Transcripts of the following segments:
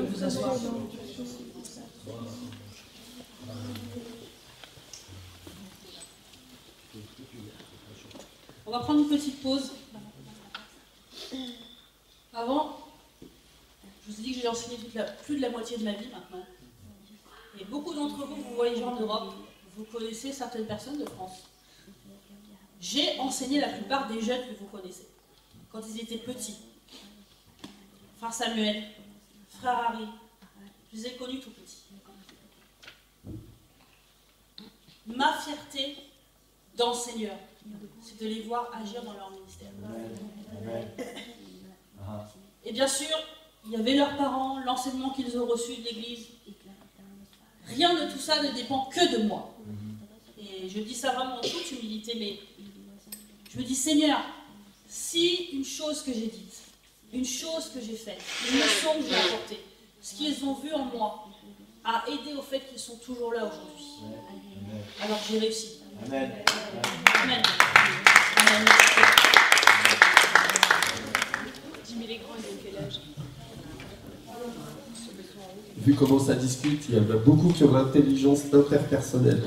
Vous asseoir. On va prendre une petite pause. Avant, je vous ai dit que j'ai enseigné plus de la moitié de ma vie maintenant. Et beaucoup d'entre vous, vous voyagez en Europe, vous connaissez certaines personnes de France. J'ai enseigné la plupart des jeunes que vous connaissez, quand ils étaient petits. Frère Samuel, frère Harry, je les ai connus tout petits. Ma fierté d'enseigneur, c'est de les voir agir dans leur ministère. Et bien sûr, il y avait leurs parents, l'enseignement qu'ils ont reçu de l'Église. Rien de tout ça ne dépend que de moi. Et je dis ça vraiment en toute humilité, mais je me dis, Seigneur, si une chose que j'ai dite, une chose que j'ai faite, une leçon que j'ai apportée, ce qu'ils ont vu en moi, a aidé au fait qu'ils sont toujours là aujourd'hui. Alors j'ai réussi. Amen. Amen. Amen. Jimmy Legrand, il a quel âge? Vu comment ça discute, il y en a beaucoup qui ont l'intelligence interpersonnelle.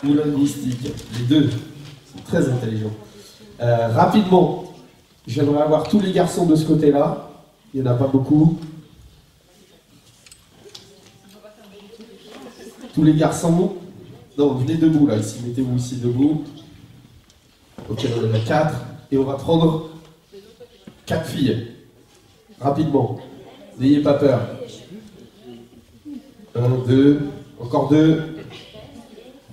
Ou linguistique. Les deux. C'est très intelligent. Rapidement, j'aimerais avoir tous les garçons de ce côté-là. Il n'y en a pas beaucoup. Tous les garçons. Non, venez debout là, ici. Mettez-vous ici debout. Ok, on en a 4. Et on va prendre 4 filles. Rapidement. N'ayez pas peur. 1, 2, encore 2.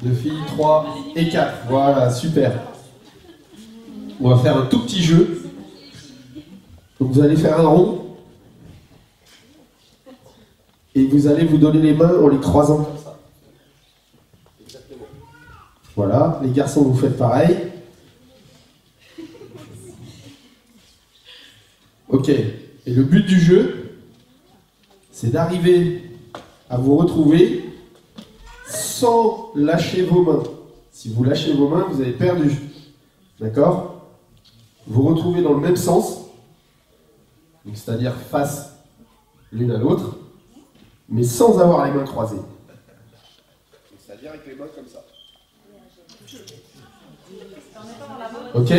2 filles, 3 et 4. Voilà, super. On va faire un tout petit jeu. Donc vous allez faire un rond. Et vous allez vous donner les mains en les croisant comme ça. Exactement. Voilà, les garçons, vous faites pareil. Ok. Et le but du jeu, c'est d'arriver à vous retrouver sans lâcher vos mains. Si vous lâchez vos mains, vous avez perdu. D'accord? Vous retrouvez dans le même sens, c'est-à-dire face l'une à l'autre, mais sans avoir les mains croisées. C'est-à-dire avec les mains comme ça. Ok?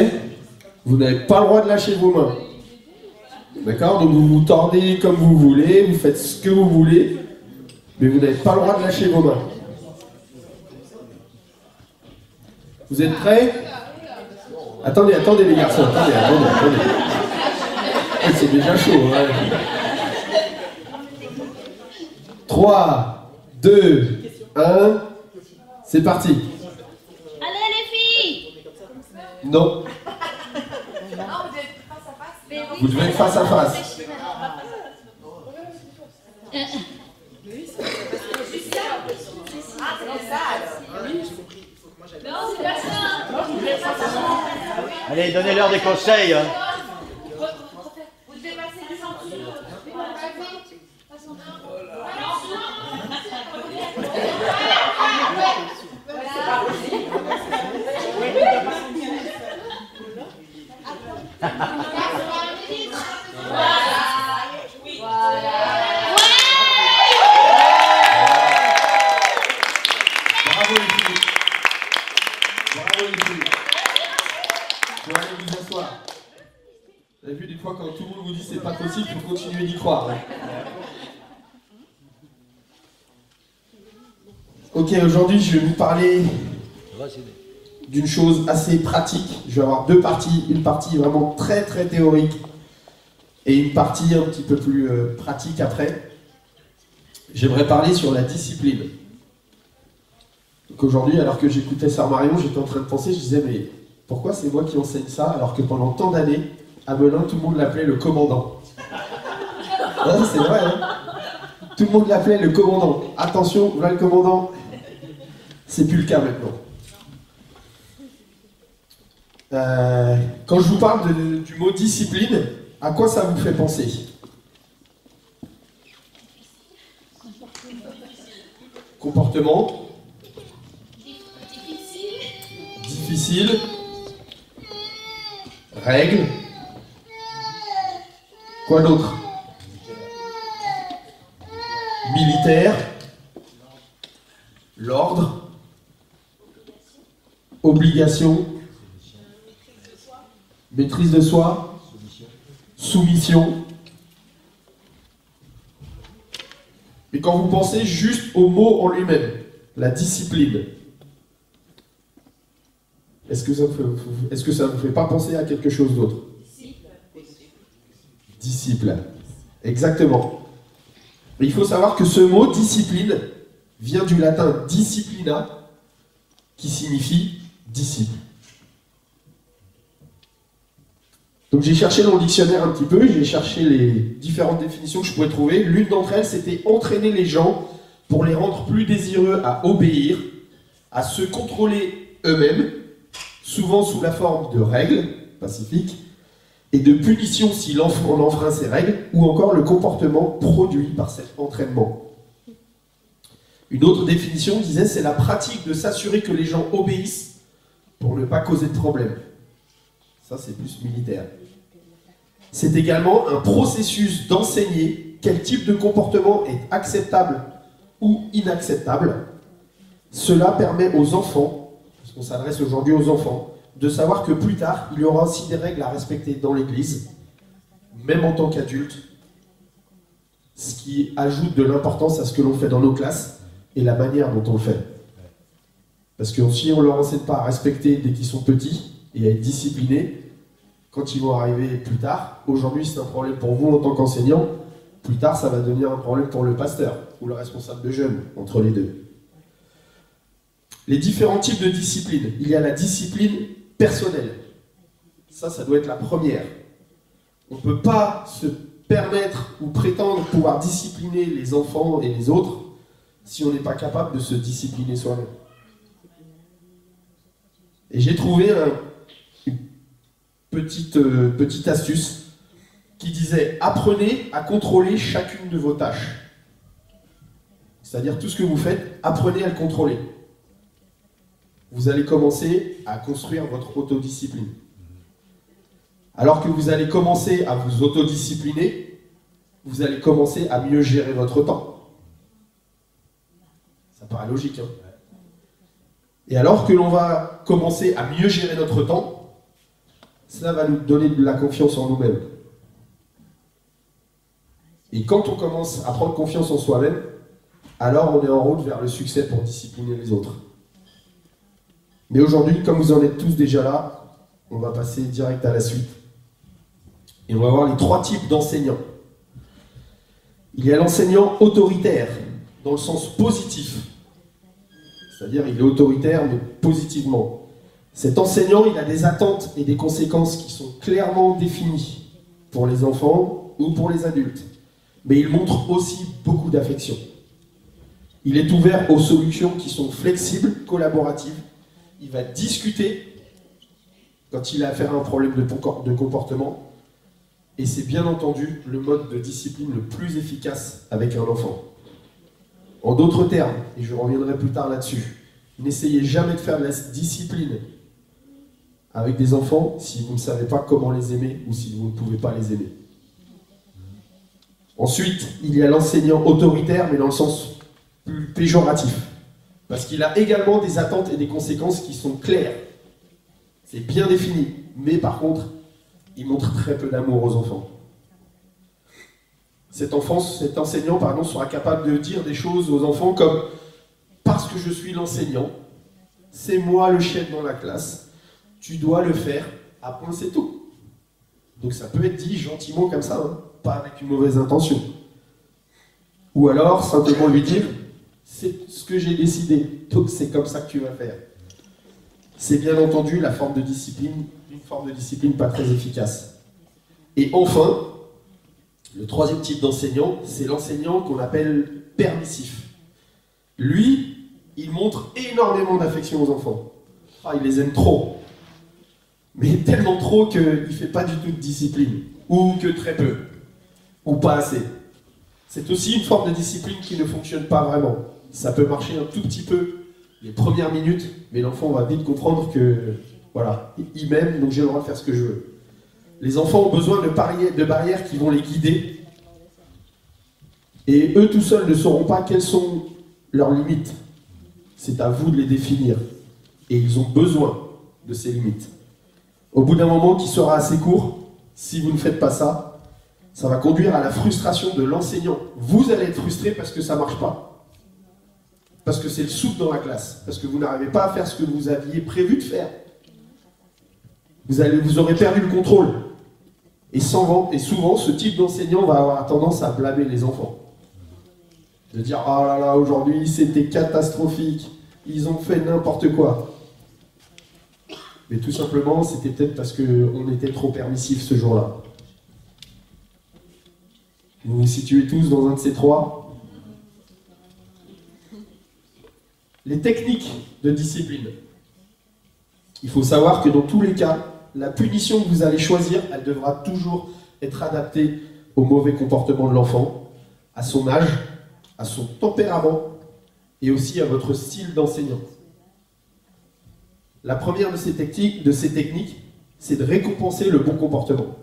Vous n'avez pas le droit de lâcher vos mains. D'accord? Donc vous vous tordez comme vous voulez, vous faites ce que vous voulez, mais vous n'avez pas le droit de lâcher vos mains. Vous êtes prêts? Attendez les garçons, attendez. C'est déjà chaud. Hein. 3, 2, 1, c'est parti. Allez les filles! Non. Vous devez être face à face. Allez, donnez-leur des conseils. Hein. Vous devez passer du centre. Bravo les filles. Bravo les filles. Vous allez vous asseoir. Vous avez vu des fois quand tout le monde vous dit c'est pas possible, il faut continuer d'y croire. Ok, aujourd'hui je vais vous parler d'une chose assez pratique. Je vais avoir deux parties, une partie vraiment très très théorique et une partie un petit peu plus pratique après. J'aimerais parler sur la discipline. Donc aujourd'hui, alors que j'écoutais Sœur Marion, j'étais en train de penser, je disais mais pourquoi c'est moi qui enseigne ça alors que pendant tant d'années, à Melun, tout le monde l'appelait le commandant. Ouais, c'est vrai, hein. Tout le monde l'appelait le commandant. Attention, voilà le commandant. C'est plus le cas maintenant. Quand je vous parle du mot discipline, à quoi ça vous fait penser? Comportement. Difficile. Règle. Quoi d'autre? Militaire. L'ordre. Obligation. Maîtrise de soi. Soumission. Mais quand vous pensez juste au mot en lui-même, la discipline, est-ce que ça ne vous fait pas penser à quelque chose d'autre? Disciple. Exactement. Mais il faut savoir que ce mot discipline vient du latin disciplina, qui signifie disciple. Donc j'ai cherché dans le dictionnaire un petit peu, j'ai cherché les différentes définitions que je pouvais trouver. L'une d'entre elles, c'était entraîner les gens pour les rendre plus désireux à obéir, à se contrôler eux-mêmes, souvent sous la forme de règles pacifiques, et de punitions si l'enfant enfreint ces règles, ou encore le comportement produit par cet entraînement. Une autre définition disait c'est la pratique de s'assurer que les gens obéissent pour ne pas causer de problème. Ça, c'est plus militaire. C'est également un processus d'enseigner quel type de comportement est acceptable ou inacceptable. Cela permet aux enfants, parce qu'on s'adresse aujourd'hui aux enfants, de savoir que plus tard, il y aura aussi des règles à respecter dans l'Église, même en tant qu'adulte, ce qui ajoute de l'importance à ce que l'on fait dans nos classes et la manière dont on le fait. Parce que si on ne leur enseigne pas à respecter dès qu'ils sont petits et à être disciplinés, quand ils vont arriver plus tard, aujourd'hui c'est un problème pour vous en tant qu'enseignant, plus tard ça va devenir un problème pour le pasteur ou le responsable de jeunes, entre les deux. Les différents types de discipline. Il y a la discipline personnelle. Ça doit être la première. On ne peut pas se permettre ou prétendre pouvoir discipliner les enfants et les autres si on n'est pas capable de se discipliner soi-même. Et j'ai trouvé une petite astuce qui disait « Apprenez à contrôler chacune de vos tâches ». C'est-à-dire tout ce que vous faites, apprenez à le contrôler. Vous allez commencer à construire votre autodiscipline. Alors que vous allez commencer à vous autodiscipliner, vous allez commencer à mieux gérer votre temps. Ça paraît logique, hein? Et alors que l'on va commencer à mieux gérer notre temps, cela va nous donner de la confiance en nous-mêmes. Et quand on commence à prendre confiance en soi-même, alors on est en route vers le succès pour discipliner les autres. Mais aujourd'hui, comme vous en êtes tous déjà là, on va passer direct à la suite. Et on va voir les 3 types d'enseignants. Il y a l'enseignant autoritaire, dans le sens positif. C'est-à-dire, il est autoritaire, mais positivement. Cet enseignant, il a des attentes et des conséquences qui sont clairement définies pour les enfants ou pour les adultes. Mais il montre aussi beaucoup d'affection. Il est ouvert aux solutions qui sont flexibles, collaboratives. Il va discuter quand il a affaire à un problème de comportement. Et c'est bien entendu le mode de discipline le plus efficace avec un enfant. En d'autres termes, et je reviendrai plus tard là-dessus, n'essayez jamais de faire de la discipline avec des enfants si vous ne savez pas comment les aimer ou si vous ne pouvez pas les aimer. Ensuite, il y a l'enseignant autoritaire, mais dans le sens plus péjoratif. Parce qu'il a également des attentes et des conséquences qui sont claires. C'est bien défini. Mais par contre, il montre très peu d'amour aux enfants. Cet enseignant sera capable de dire des choses aux enfants comme « Parce que je suis l'enseignant, c'est moi le chef dans la classe, tu dois le faire, à point c'est tout. » Donc ça peut être dit gentiment comme ça, hein, pas avec une mauvaise intention. Ou alors simplement lui dire « C'est ce que j'ai décidé, donc c'est comme ça que tu vas faire. » C'est bien entendu une forme de discipline pas très efficace. Et enfin, le 3e type d'enseignant, c'est l'enseignant qu'on appelle permissif. Lui, il montre énormément d'affection aux enfants. Ah, il les aime trop. mais tellement trop qu'il ne fait pas du tout de discipline, ou que très peu, ou pas assez. C'est aussi une forme de discipline qui ne fonctionne pas vraiment. Ça peut marcher un tout petit peu les premières minutes, mais l'enfant va vite comprendre que, voilà, il m'aime, donc j'ai le droit de faire ce que je veux. Les enfants ont besoin de barrières qui vont les guider, et eux tout seuls ne sauront pas quelles sont leurs limites. C'est à vous de les définir, et ils ont besoin de ces limites. Au bout d'un moment qui sera assez court, si vous ne faites pas ça, ça va conduire à la frustration de l'enseignant. Vous allez être frustré parce que ça ne marche pas. Parce que c'est le soupe dans la classe. Parce que vous n'arrivez pas à faire ce que vous aviez prévu de faire. Vous aurez perdu le contrôle. Et souvent, ce type d'enseignant va avoir tendance à blâmer les enfants. De dire « Ah là là, aujourd'hui, c'était catastrophique. Ils ont fait n'importe quoi. » Mais tout simplement, c'était peut-être parce qu'on était trop permissif ce jour-là. Vous vous situez tous dans un de ces trois. Les techniques de discipline. Il faut savoir que dans tous les cas, la punition que vous allez choisir, elle devra toujours être adaptée au mauvais comportement de l'enfant, à son âge, à son tempérament et aussi à votre style d'enseignant. La première de ces techniques, c'est de récompenser le bon comportement.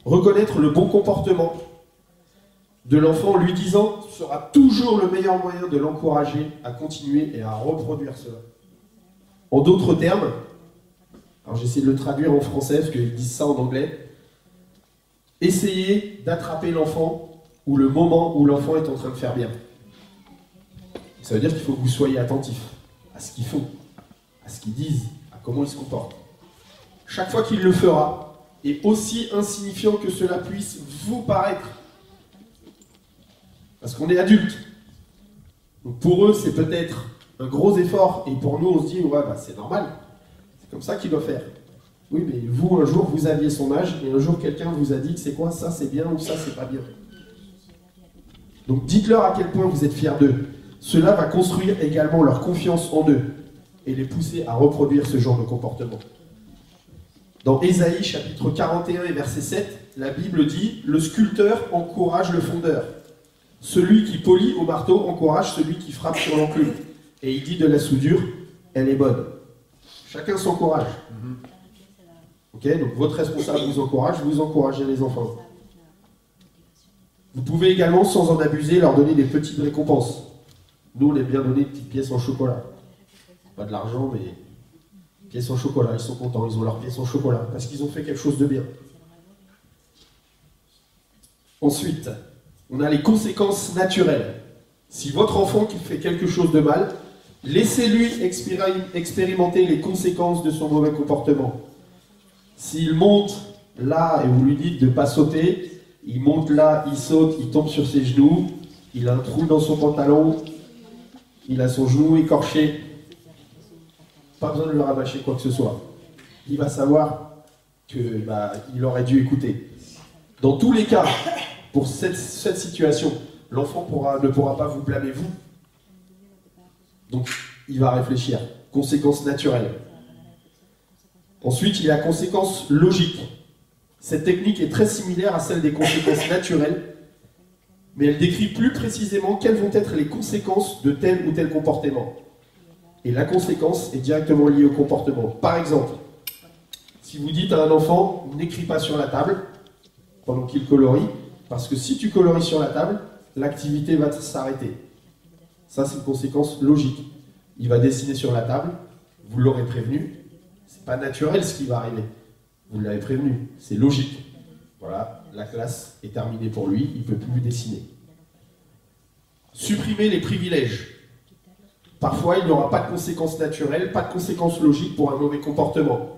Reconnaître le bon comportement de l'enfant, lui disant, sera toujours le meilleur moyen de l'encourager à continuer et à reproduire cela. En d'autres termes, alors j'essaie de le traduire en français parce qu'ils disent ça en anglais, essayez d'attraper l'enfant ou le moment où l'enfant est en train de faire bien. Ça veut dire qu'il faut que vous soyez attentif à ce qu'ils font, à ce qu'ils disent, à comment ils se comportent. Chaque fois qu'il le fera, et aussi insignifiant que cela puisse vous paraître, parce qu'on est adulte. Donc pour eux, c'est peut-être un gros effort, et pour nous, on se dit, ouais, bah, c'est normal, c'est comme ça qu'il doit faire. Oui, mais vous, un jour, vous aviez son âge, et un jour, quelqu'un vous a dit que c'est quoi, ça c'est bien, ou ça c'est pas bien. Donc dites-leur à quel point vous êtes fiers d'eux. Cela va construire également leur confiance en eux, et les pousser à reproduire ce genre de comportement. Dans Ésaïe, chapitre 41 et verset 7, la Bible dit « Le sculpteur encourage le fondeur. Celui qui polit au marteau encourage celui qui frappe sur l'enclume. Et il dit de la soudure, elle est bonne. » Chacun s'encourage. Ok, donc votre responsable vous encouragez les enfants. Vous pouvez également, sans en abuser, leur donner des petites récompenses. Nous, on aime bien donner des petites pièces en chocolat. Pas de l'argent, mais pièces en chocolat. Ils sont contents, ils ont leurs pièces en chocolat, parce qu'ils ont fait quelque chose de bien. Ensuite, on a les conséquences naturelles. Si votre enfant qui fait quelque chose de mal, laissez-lui expérimenter les conséquences de son mauvais comportement. S'il monte là et vous lui dites de ne pas sauter, il monte là, il saute, il tombe sur ses genoux, il a un trou dans son pantalon, il a son genou écorché, pas besoin de le rabâcher quoi que ce soit. Il va savoir qu'il aurait dû écouter. Dans tous les cas, pour cette situation, l'enfant ne pourra pas vous blâmer vous. Donc, il va réfléchir. Conséquences naturelles. Ensuite, il y a la conséquence logique. Cette technique est très similaire à celle des conséquences naturelles, mais elle décrit plus précisément quelles vont être les conséquences de tel ou tel comportement. Et la conséquence est directement liée au comportement. Par exemple, si vous dites à un enfant, n'écris pas sur la table pendant qu'il colorie, parce que si tu colories sur la table, l'activité va s'arrêter. Ça, c'est une conséquence logique. Il va dessiner sur la table, vous l'aurez prévenu, c'est pas naturel ce qui va arriver. Vous l'avez prévenu, c'est logique. Voilà, la classe est terminée pour lui, il ne peut plus dessiner. Supprimer les privilèges. Parfois, il n'y aura pas de conséquences naturelles, pas de conséquences logiques pour un mauvais comportement.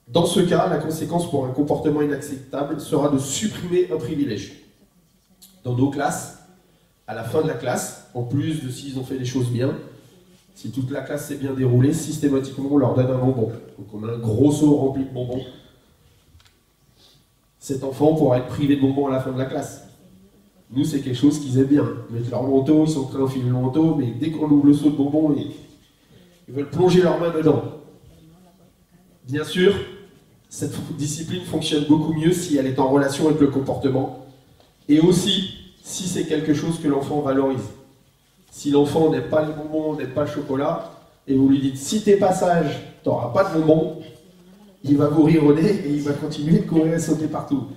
Dans ce cas, la conséquence pour un comportement inacceptable sera de supprimer un privilège. Dans nos classes, à la fin de la classe, en plus de s'ils ont fait les choses bien, si toute la classe s'est bien déroulée, systématiquement on leur donne un bonbon. Donc on a un gros seau rempli de bonbons. Cet enfant pourra être privé de bonbons à la fin de la classe. Nous, c'est quelque chose qu'ils aiment bien. Ils mettent leur manteau, ils sont en train d'enfiler le manteau, mais dès qu'on ouvre le seau de bonbons, ils veulent plonger leurs mains dedans. Bien sûr, cette discipline fonctionne beaucoup mieux si elle est en relation avec le comportement et aussi si c'est quelque chose que l'enfant valorise. Si l'enfant n'aime pas les bonbons, n'aime pas le chocolat, et vous lui dites si t'es pas sage, t'auras pas de bonbons, il va vous rire au nez et il va continuer de courir et sauter partout.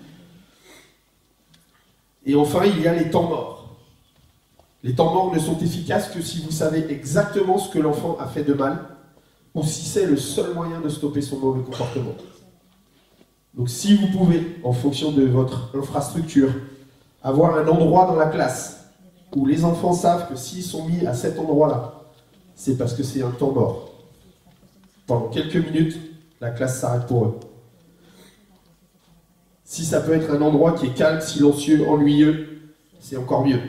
Et enfin, il y a les temps morts. Les temps morts ne sont efficaces que si vous savez exactement ce que l'enfant a fait de mal, ou si c'est le seul moyen de stopper son mauvais comportement. Donc si vous pouvez, en fonction de votre infrastructure, avoir un endroit dans la classe où les enfants savent que s'ils sont mis à cet endroit-là, c'est parce que c'est un temps mort. Pendant quelques minutes, la classe s'arrête pour eux. Si ça peut être un endroit qui est calme, silencieux, ennuyeux, c'est encore mieux.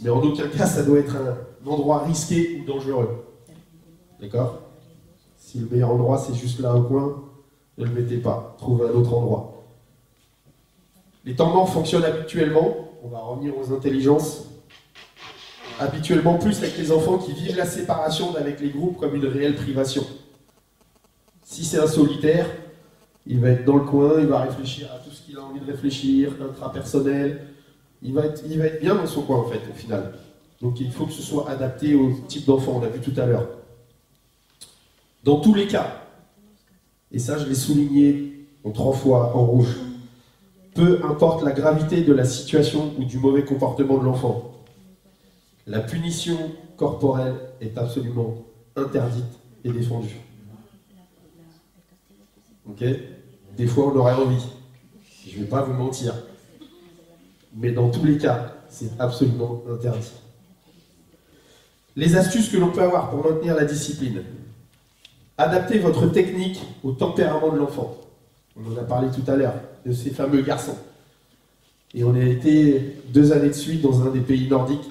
Mais en aucun cas, ça doit être un endroit risqué ou dangereux. D'accord? Si le meilleur endroit, c'est juste là au coin, ne le mettez pas. Trouvez un autre endroit. Les temps morts fonctionnent habituellement. On va revenir aux intelligences. Habituellement plus avec les enfants qui vivent la séparation d'avec les groupes comme une réelle privation. Si c'est un solitaire, il va être dans le coin, il va réfléchir à tout ce qu'il a envie de réfléchir, intrapersonnel. Il va être bien dans son coin en fait, au final. Donc il faut que ce soit adapté au type d'enfant, on l'a vu tout à l'heure. Dans tous les cas, et ça je l'ai souligné en 3 fois en rouge, peu importe la gravité de la situation ou du mauvais comportement de l'enfant, la punition corporelle est absolument interdite et défendue. Ok? Des fois on aurait envie, je ne vais pas vous mentir, mais dans tous les cas, c'est absolument interdit. Les astuces que l'on peut avoir pour maintenir la discipline. Adaptez votre technique au tempérament de l'enfant. On en a parlé tout à l'heure, de ces fameux garçons. Et on a été 2 années de suite dans un des pays nordiques.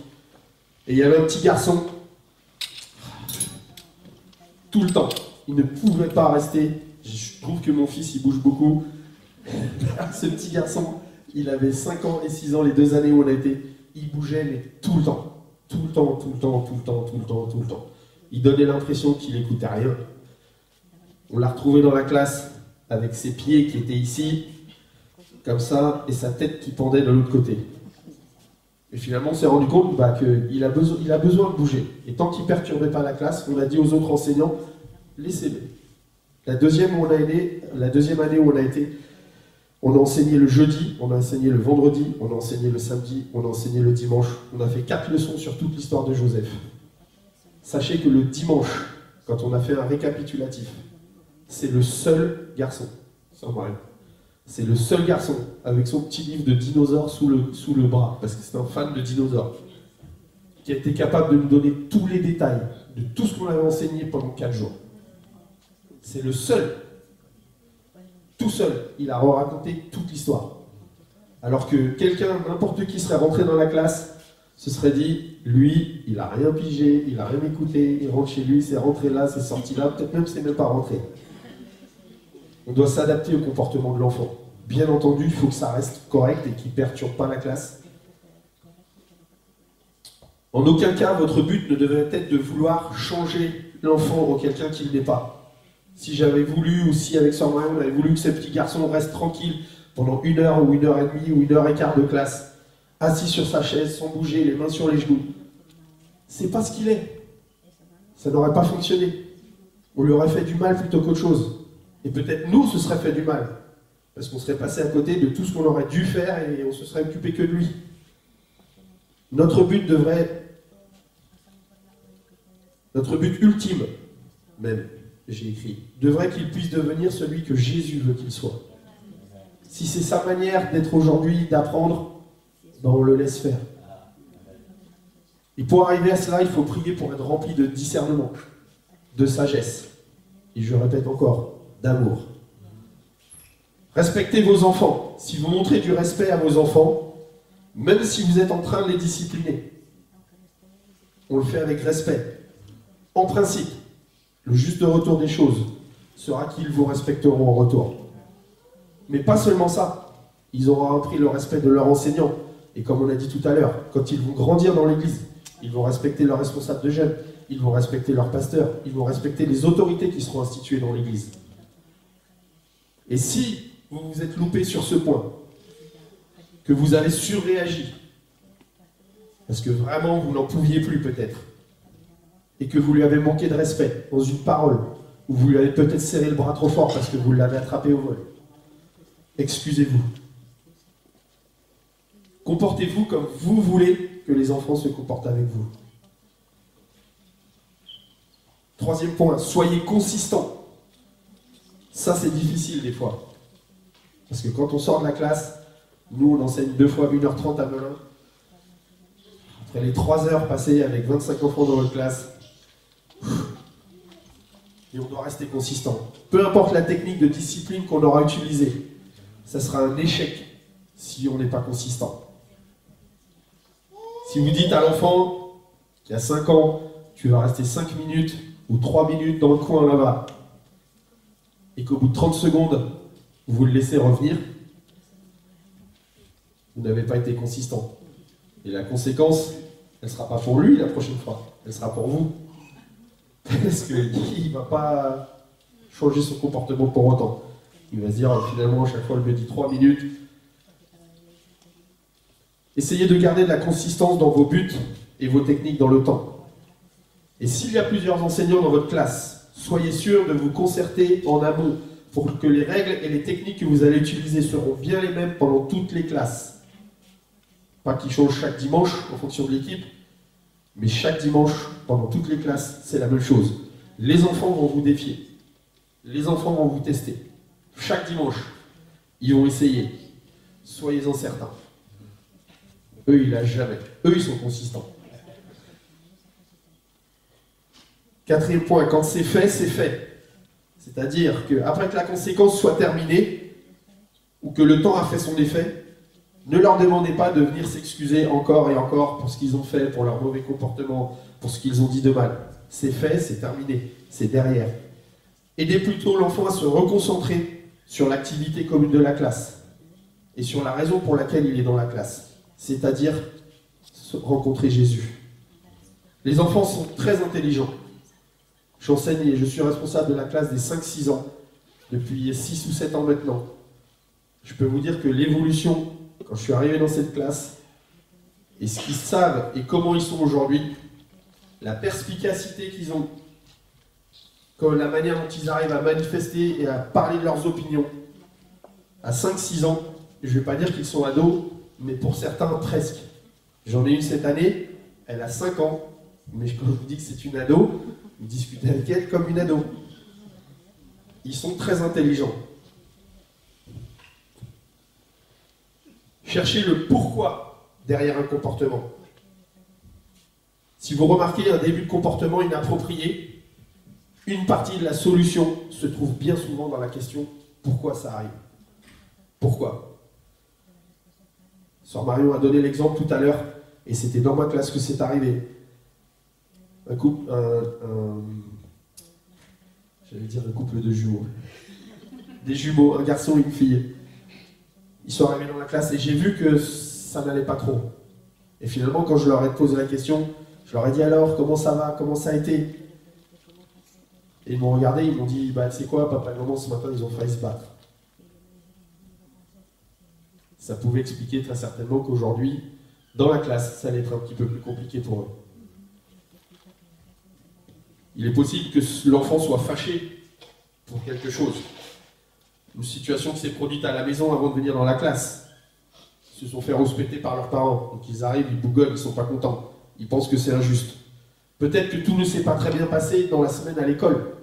Et il y avait un petit garçon, tout le temps. Il ne pouvait pas rester. Je trouve que mon fils, il bouge beaucoup. Ce petit garçon, il avait 5 ans et 6 ans les 2 années où on a été. Il bougeait, mais tout le temps. Tout le temps, tout le temps, tout le temps, tout le temps, tout le temps. Il donnait l'impression qu'il n'écoutait rien. On l'a retrouvé dans la classe avec ses pieds qui étaient ici, comme ça, et sa tête qui pendait de l'autre côté. Et finalement, on s'est rendu compte qu'il a besoin de bouger. Et tant qu'il ne perturbait pas la classe, on a dit aux autres enseignants, laissez-le. La deuxième année où on a été, on a enseigné le jeudi, on a enseigné le vendredi, on a enseigné le samedi, on a enseigné le dimanche. On a fait 4 leçons sur toute l'histoire de Joseph. Sachez que le dimanche, quand on a fait un récapitulatif, c'est le seul garçon, sans moi, c'est le seul garçon avec son petit livre de dinosaures sous le bras, parce que c'est un fan de dinosaures, qui a été capable de nous donner tous les détails de tout ce qu'on avait enseigné pendant 4 jours. C'est le seul, tout seul, il a raconté toute l'histoire. Alors que quelqu'un, n'importe qui serait rentré dans la classe, se serait dit, lui, il n'a rien pigé, il n'a rien écouté, il rentre chez lui, c'est rentré là, c'est sorti là, peut-être même c'est même pas rentré. On doit s'adapter au comportement de l'enfant. Bien entendu, il faut que ça reste correct et qu'il ne perturbe pas la classe. En aucun cas, votre but ne devrait être de vouloir changer l'enfant en quelqu'un qu'il n'est pas. Si j'avais voulu, ou si avec Sœur Marion, on avait voulu que ces petits garçons restent tranquilles pendant 1 heure ou 1h30 ou 1h15 de classe, assis sur sa chaise, sans bouger, les mains sur les genoux, c'est pas ce qu'il est. Ça n'aurait pas fonctionné. On lui aurait fait du mal plutôt qu'autre chose. Et peut-être nous, se serait fait du mal. Parce qu'on serait passé à côté de tout ce qu'on aurait dû faire et on se serait occupé que de lui. Notre but ultime, même, j'ai écrit, devrait qu'il puisse devenir celui que Jésus veut qu'il soit. Si c'est sa manière d'être aujourd'hui, d'apprendre, ben on le laisse faire. Et pour arriver à cela, il faut prier pour être rempli de discernement, de sagesse. Et je répète encore, d'amour. Respectez vos enfants. Si vous montrez du respect à vos enfants, même si vous êtes en train de les discipliner, on le fait avec respect. En principe, le juste retour des choses sera qu'ils vous respecteront en retour. Mais pas seulement ça. Ils auront appris le respect de leurs enseignants. Et comme on a dit tout à l'heure, quand ils vont grandir dans l'église, ils vont respecter leurs responsables de jeunes, ils vont respecter leurs pasteurs, ils vont respecter les autorités qui seront instituées dans l'église. Et si vous vous êtes loupé sur ce point, que vous avez surréagi, parce que vraiment vous n'en pouviez plus peut-être, et que vous lui avez manqué de respect dans une parole, ou vous lui avez peut-être serré le bras trop fort parce que vous l'avez attrapé au vol, excusez-vous. Comportez-vous comme vous voulez que les enfants se comportent avec vous. Troisième point, soyez consistant. Ça, c'est difficile des fois. Parce que quand on sort de la classe, nous, on enseigne 2 fois 1h30 à Melun. Après les 3 heures passées avec 25 enfants dans notre classe, et on doit rester consistant. Peu importe la technique de discipline qu'on aura utilisée, ça sera un échec si on n'est pas consistant. Si vous dites à l'enfant qui a 5 ans, tu vas rester 5 minutes ou 3 minutes dans le coin là-bas, et qu'au bout de 30 secondes, vous le laissez revenir, vous n'avez pas été consistant. Et la conséquence, elle ne sera pas pour lui la prochaine fois, elle sera pour vous. Parce qu'il ne va pas changer son comportement pour autant. Il va se dire, finalement, à chaque fois, elle me dit 3 minutes. Essayez de garder de la consistance dans vos buts et vos techniques dans le temps. Et s'il y a plusieurs enseignants dans votre classe, soyez sûr de vous concerter en amont pour que les règles et les techniques que vous allez utiliser seront bien les mêmes pendant toutes les classes. Pas qu'ils changent chaque dimanche en fonction de l'équipe, mais chaque dimanche, pendant toutes les classes, c'est la même chose. Les enfants vont vous défier. Les enfants vont vous tester. Chaque dimanche, ils vont essayer. Soyez-en certains. Eux, ils lâchent jamais. Eux, ils sont consistants. Quatrième point, quand c'est fait, c'est fait. C'est-à-dire qu'après que la conséquence soit terminée, ou que le temps a fait son effet, ne leur demandez pas de venir s'excuser encore et encore pour ce qu'ils ont fait, pour leur mauvais comportement, pour ce qu'ils ont dit de mal. C'est fait, c'est terminé, c'est derrière. Aidez plutôt l'enfant à se reconcentrer sur l'activité commune de la classe et sur la raison pour laquelle il est dans la classe, c'est-à-dire rencontrer Jésus. Les enfants sont très intelligents. J'enseigne et je suis responsable de la classe des 5-6 ans depuis 6 ou 7 ans maintenant. Je peux vous dire que l'évolution, quand je suis arrivé dans cette classe, et ce qu'ils savent et comment ils sont aujourd'hui, la perspicacité qu'ils ont, comme la manière dont ils arrivent à manifester et à parler de leurs opinions, à 5-6 ans, je ne vais pas dire qu'ils sont ados, mais pour certains, presque. J'en ai une cette année, elle a 5 ans, mais quand je vous dis que c'est une ado, vous discutez avec elle comme une ado. Ils sont très intelligents. Cherchez le pourquoi derrière un comportement. Si vous remarquez un début de comportement inapproprié, une partie de la solution se trouve bien souvent dans la question « Pourquoi ça arrive ?» Pourquoi? Sœur Marion a donné l'exemple tout à l'heure, et c'était dans ma classe que c'est arrivé. Un couple de jumeaux. Des jumeaux, un garçon et une fille. Ils sont arrivés dans la classe et j'ai vu que ça n'allait pas trop. Et finalement, quand je leur ai posé la question, je leur ai dit alors, comment ça va, comment ça a été? Et ils m'ont regardé, ils m'ont dit, bah c'est quoi, papa et maman, ce matin, ils ont failli se battre. Ça pouvait expliquer très certainement qu'aujourd'hui, dans la classe, ça allait être un petit peu plus compliqué pour eux. Il est possible que l'enfant soit fâché pour quelque chose. Une situation qui s'est produite à la maison avant de venir dans la classe. Ils se sont fait respecter par leurs parents. Donc ils arrivent, ils bougonnent, ils ne sont pas contents. Ils pensent que c'est injuste. Peut-être que tout ne s'est pas très bien passé dans la semaine à l'école.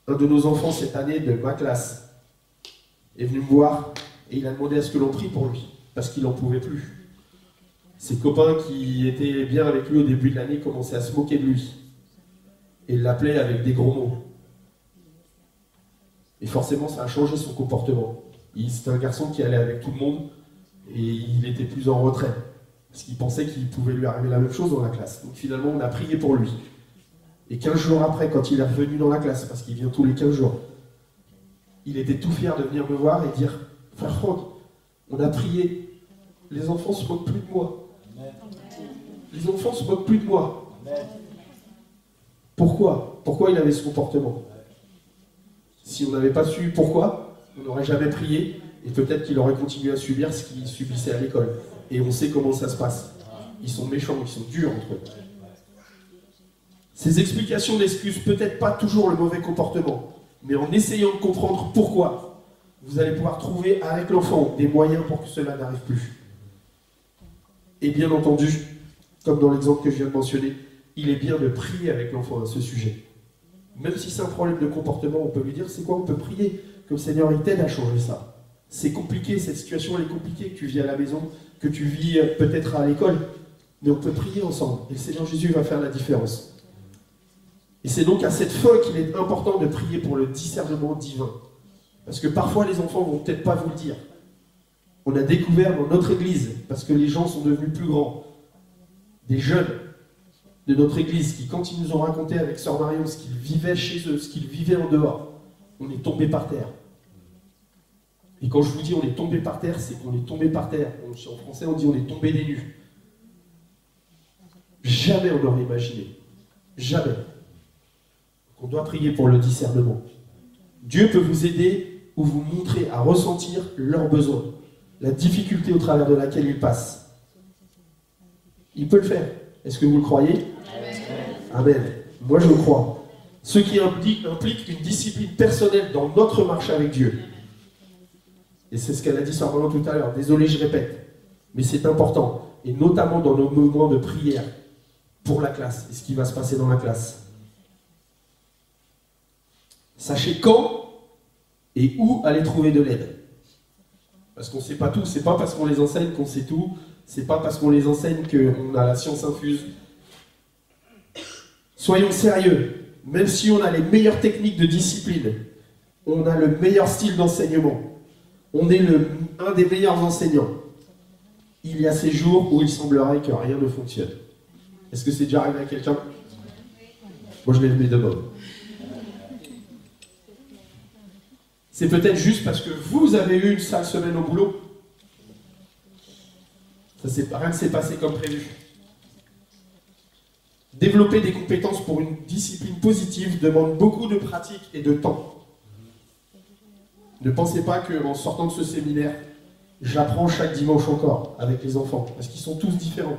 Un de nos enfants cette année de ma classe est venu me voir et il a demandé à ce que l'on prie pour lui, parce qu'il n'en pouvait plus. Ses copains qui étaient bien avec lui au début de l'année commençaient à se moquer de lui. Et il l'appelait avec des gros mots. Et forcément, ça a changé son comportement. C'était un garçon qui allait avec tout le monde et il était plus en retrait. Parce qu'il pensait qu'il pouvait lui arriver la même chose dans la classe. Donc finalement, on a prié pour lui. Et 15 jours après, quand il est revenu dans la classe, parce qu'il vient tous les 15 jours, il était tout fier de venir me voir et dire « Frère Franck, on a prié, les enfants se moquent plus de moi. Les enfants se moquent plus de moi. » Pourquoi? Pourquoi il avait ce comportement? Si on n'avait pas su pourquoi, on n'aurait jamais prié, et peut-être qu'il aurait continué à subir ce qu'il subissait à l'école. Et on sait comment ça se passe. Ils sont méchants, ils sont durs entre eux. Ces explications n'excusent peut-être pas toujours le mauvais comportement, mais en essayant de comprendre pourquoi, vous allez pouvoir trouver avec l'enfant des moyens pour que cela n'arrive plus. Et bien entendu, comme dans l'exemple que je viens de mentionner, il est bien de prier avec l'enfant à ce sujet. Même si c'est un problème de comportement, on peut lui dire, c'est quoi, on peut prier, que le Seigneur il t'aide à changer ça. C'est compliqué, cette situation elle est compliquée, que tu vis à la maison, que tu vis peut-être à l'école, mais on peut prier ensemble, et le Seigneur Jésus va faire la différence. Et c'est donc à cette fin qu'il est important de prier pour le discernement divin. Parce que parfois les enfants vont peut-être pas vous le dire. On a découvert dans notre église, parce que les gens sont devenus plus grands, des jeunes de notre église qui, quand ils nous ont raconté avec Sœur Marion ce qu'ils vivaient chez eux, ce qu'ils vivaient en dehors, on est tombé par terre. Et quand je vous dis on est tombé par terre, c'est qu'on est tombé par terre. En français on dit on est tombé des nues. Jamais on n'aurait imaginé. Jamais. On doit prier pour le discernement. Dieu peut vous aider ou vous montrer à ressentir leurs besoins, la difficulté au travers de laquelle ils passent. Il peut le faire. Est-ce que vous le croyez? Amen. Moi je le crois. Ce qui implique une discipline personnelle dans notre marche avec Dieu. Et c'est ce qu'elle a dit Sœur Manon tout à l'heure. Désolé, je répète. Mais c'est important. Et notamment dans nos moments de prière pour la classe et ce qui va se passer dans la classe. Sachez quand et où aller trouver de l'aide. Parce qu'on ne sait pas tout. C'est pas parce qu'on les enseigne qu'on sait tout. C'est pas parce qu'on les enseigne qu'on a la science infuse. Soyons sérieux. Même si on a les meilleures techniques de discipline, on a le meilleur style d'enseignement, on est un des meilleurs enseignants, il y a ces jours où il semblerait que rien ne fonctionne. Est-ce que c'est déjà arrivé à quelqu'un? Moi je lève mes deux mains. C'est peut-être juste parce que vous avez eu une sale semaine au boulot. Rien ne s'est passé comme prévu. Développer des compétences pour une discipline positive demande beaucoup de pratique et de temps. Ne pensez pas qu'en sortant de ce séminaire, j'apprends chaque dimanche encore avec les enfants, parce qu'ils sont tous différents.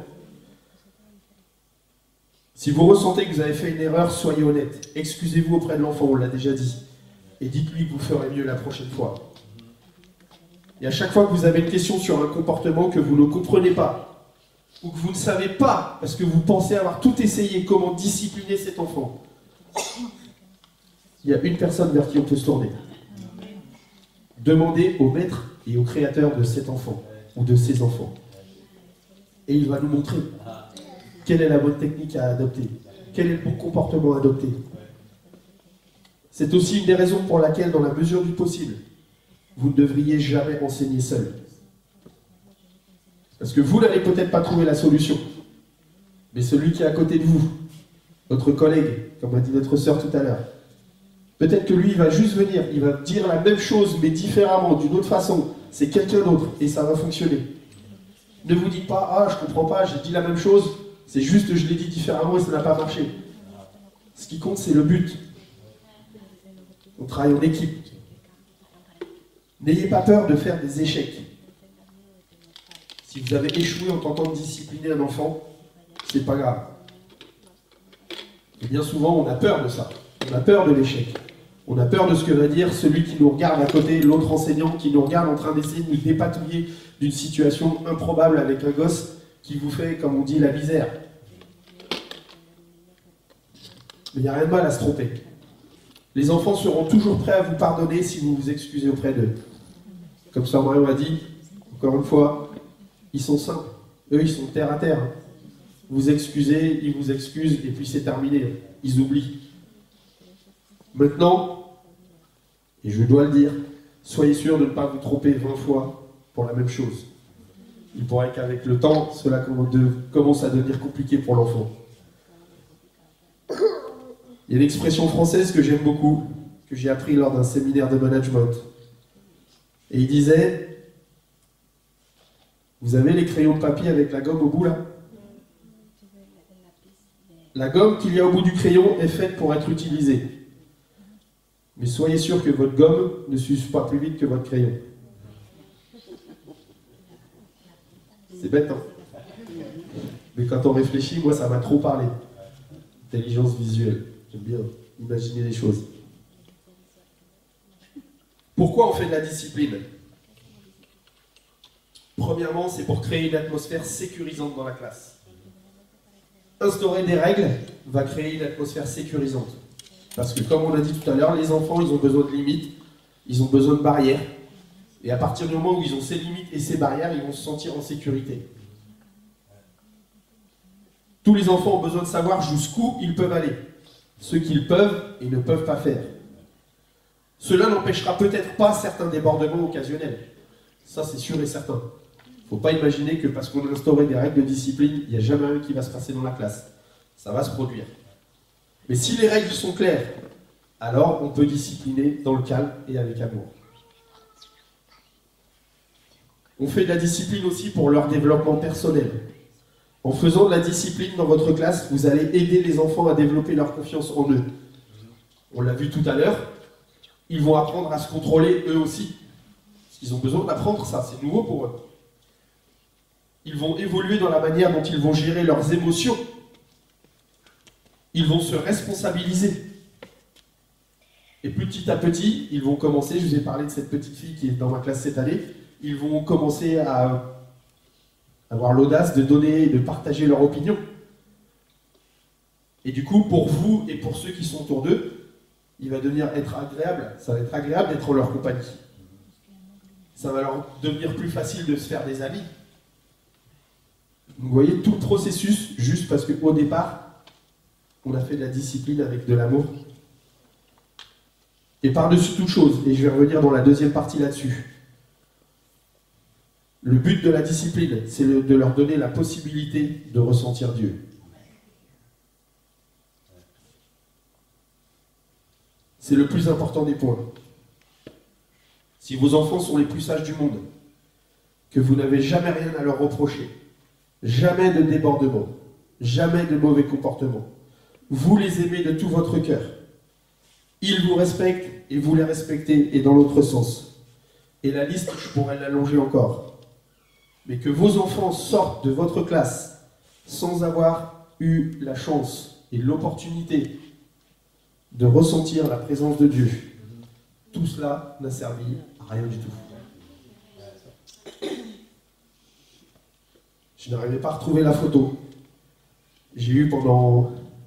Si vous ressentez que vous avez fait une erreur, soyez honnête. Excusez-vous auprès de l'enfant, on l'a déjà dit. Et dites-lui que vous ferez mieux la prochaine fois. Et à chaque fois que vous avez une question sur un comportement que vous ne comprenez pas, ou que vous ne savez pas, parce que vous pensez avoir tout essayé, comment discipliner cet enfant, il y a une personne vers qui on peut se tourner. Demandez au maître et au créateur de cet enfant, ou de ces enfants. Et il va nous montrer quelle est la bonne technique à adopter, quel est le bon comportement à adopter. C'est aussi une des raisons pour laquelle, dans la mesure du possible, vous ne devriez jamais enseigner seul. Parce que vous n'allez peut-être pas trouver la solution. Mais celui qui est à côté de vous, votre collègue, comme a dit notre sœur tout à l'heure, peut-être que lui, il va juste venir, il va dire la même chose, mais différemment, d'une autre façon. C'est quelqu'un d'autre, et ça va fonctionner. Ne vous dites pas, ah, je comprends pas, j'ai dit la même chose, c'est juste que je l'ai dit différemment et ça n'a pas marché. Ce qui compte, c'est le but. On travaille en équipe. N'ayez pas peur de faire des échecs. Si vous avez échoué en tentant de discipliner un enfant, c'est pas grave. Et bien souvent, on a peur de ça. On a peur de l'échec. On a peur de ce que va dire celui qui nous regarde à côté, l'autre enseignant qui nous regarde en train d'essayer de nous dépatouiller d'une situation improbable avec un gosse qui vous fait, comme on dit, la misère. Mais il n'y a rien de mal à se tromper. Les enfants seront toujours prêts à vous pardonner si vous vous excusez auprès d'eux. Comme Sœur Marion a dit, encore une fois, ils sont simples. Eux, ils sont terre à terre. Vous excusez, ils vous excusent, et puis c'est terminé. Ils oublient. Maintenant, et je dois le dire, soyez sûr de ne pas vous tromper 20 fois pour la même chose. Il pourrait qu'avec le temps, cela commence à devenir compliqué pour l'enfant. Il y a une expression française que j'aime beaucoup, que j'ai appris lors d'un séminaire de management. Et il disait, vous avez les crayons de papier avec la gomme au bout là? La gomme qu'il y a au bout du crayon est faite pour être utilisée. Mais soyez sûr que votre gomme ne s'use pas plus vite que votre crayon. C'est bête, hein? Mais quand on réfléchit, moi, ça m'a trop parlé. Intelligence visuelle. J'aime bien imaginer les choses. Pourquoi on fait de la discipline? Premièrement, c'est pour créer une atmosphère sécurisante dans la classe. Instaurer des règles va créer une atmosphère sécurisante. Parce que comme on a dit tout à l'heure, les enfants, ils ont besoin de limites, ils ont besoin de barrières. Et à partir du moment où ils ont ces limites et ces barrières, ils vont se sentir en sécurité. Tous les enfants ont besoin de savoir jusqu'où ils peuvent aller, ce qu'ils peuvent et ne peuvent pas faire. Cela n'empêchera peut-être pas certains débordements occasionnels. Ça, c'est sûr et certain. Il ne faut pas imaginer que parce qu'on a instauré des règles de discipline, il n'y a jamais un qui va se passer dans la classe. Ça va se produire. Mais si les règles sont claires, alors on peut discipliner dans le calme et avec amour. On fait de la discipline aussi pour leur développement personnel. En faisant de la discipline dans votre classe, vous allez aider les enfants à développer leur confiance en eux. On l'a vu tout à l'heure, ils vont apprendre à se contrôler eux aussi. Ils ont besoin d'apprendre ça, c'est nouveau pour eux. Ils vont évoluer dans la manière dont ils vont gérer leurs émotions. Ils vont se responsabiliser. Et petit à petit, ils vont commencer, je vous ai parlé de cette petite fille qui est dans ma classe cette année, ils vont commencer à avoir l'audace de donner, de partager leur opinion. Et du coup, pour vous et pour ceux qui sont autour d'eux, il va être agréable, ça va être agréable d'être en leur compagnie. Ça va leur devenir plus facile de se faire des amis. Vous voyez tout le processus, juste parce qu'au départ, on a fait de la discipline avec de l'amour. Et par-dessus toute chose, et je vais revenir dans la deuxième partie là-dessus, le but de la discipline, c'est de leur donner la possibilité de ressentir Dieu. C'est le plus important des points. Si vos enfants sont les plus sages du monde, que vous n'avez jamais rien à leur reprocher, jamais de débordement, jamais de mauvais comportement, vous les aimez de tout votre cœur, ils vous respectent et vous les respectez, et dans l'autre sens. Et la liste, je pourrais l'allonger encore. Mais que vos enfants sortent de votre classe sans avoir eu la chance et l'opportunité de ressentir la présence de Dieu, tout cela n'a servi à rien du tout. Je n'arrivais pas à retrouver la photo. J'ai eu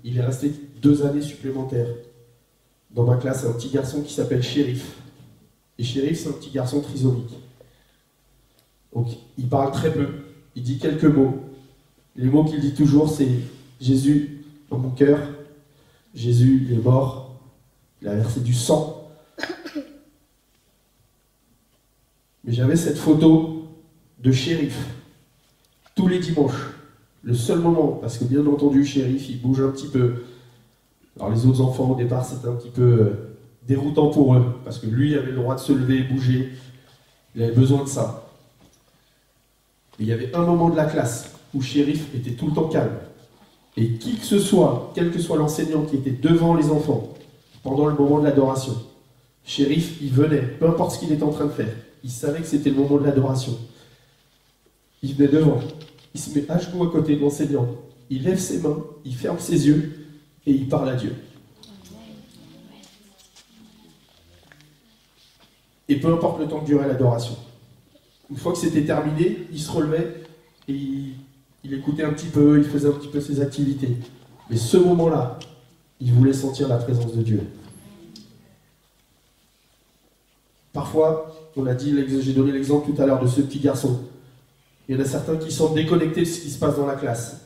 il est resté 2 années supplémentaires dans ma classe un petit garçon qui s'appelle Shérif. Et Shérif, c'est un petit garçon trisomique. Donc, il parle très peu, il dit quelques mots. Les mots qu'il dit toujours, c'est « Jésus dans mon cœur, Jésus, il est mort, il a versé du sang. » Mais j'avais cette photo de Shérif, tous les dimanches. Le seul moment, parce que bien entendu, Shérif, il bouge un petit peu. Alors les autres enfants, au départ, c'était un petit peu déroutant pour eux, parce que lui avait le droit de se lever et bouger. Il avait besoin de ça. Mais il y avait un moment de la classe où Shérif était tout le temps calme. Et qui que ce soit, quel que soit l'enseignant qui était devant les enfants, pendant le moment de l'adoration, Shérif, il venait, peu importe ce qu'il était en train de faire, il savait que c'était le moment de l'adoration. Il venait devant, il se met à genoux à côté de l'enseignant, il lève ses mains, il ferme ses yeux et il parle à Dieu. Et peu importe le temps que durait l'adoration. Une fois que c'était terminé, il se relevait et il écoutait un petit peu, il faisait un petit peu ses activités. Mais ce moment-là, il voulait sentir la présence de Dieu. Parfois, j'ai donné l'exemple tout à l'heure de ce petit garçon. Il y en a certains qui sont déconnectés de ce qui se passe dans la classe.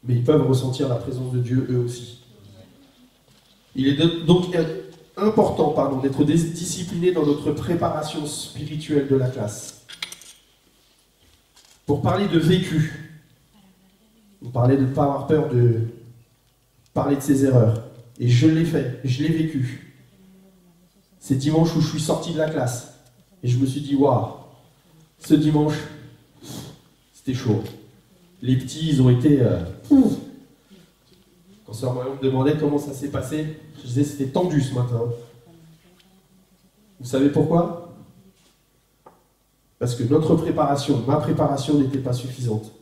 Mais ils peuvent ressentir la présence de Dieu eux aussi. Il est donc important d'être discipliné dans notre préparation spirituelle de la classe. Pour parler de vécu, on parlait de ne pas avoir peur de parler de ses erreurs. Et je l'ai fait, je l'ai vécu. C'est dimanche où je suis sorti de la classe. Et je me suis dit, waouh, ce dimanche, c'était chaud. Les petits, ils ont été... Quand sœur Marion me demandait comment ça s'est passé. Je disais c'était tendu ce matin. Vous savez pourquoi? Parce que notre préparation, ma préparation n'était pas suffisante.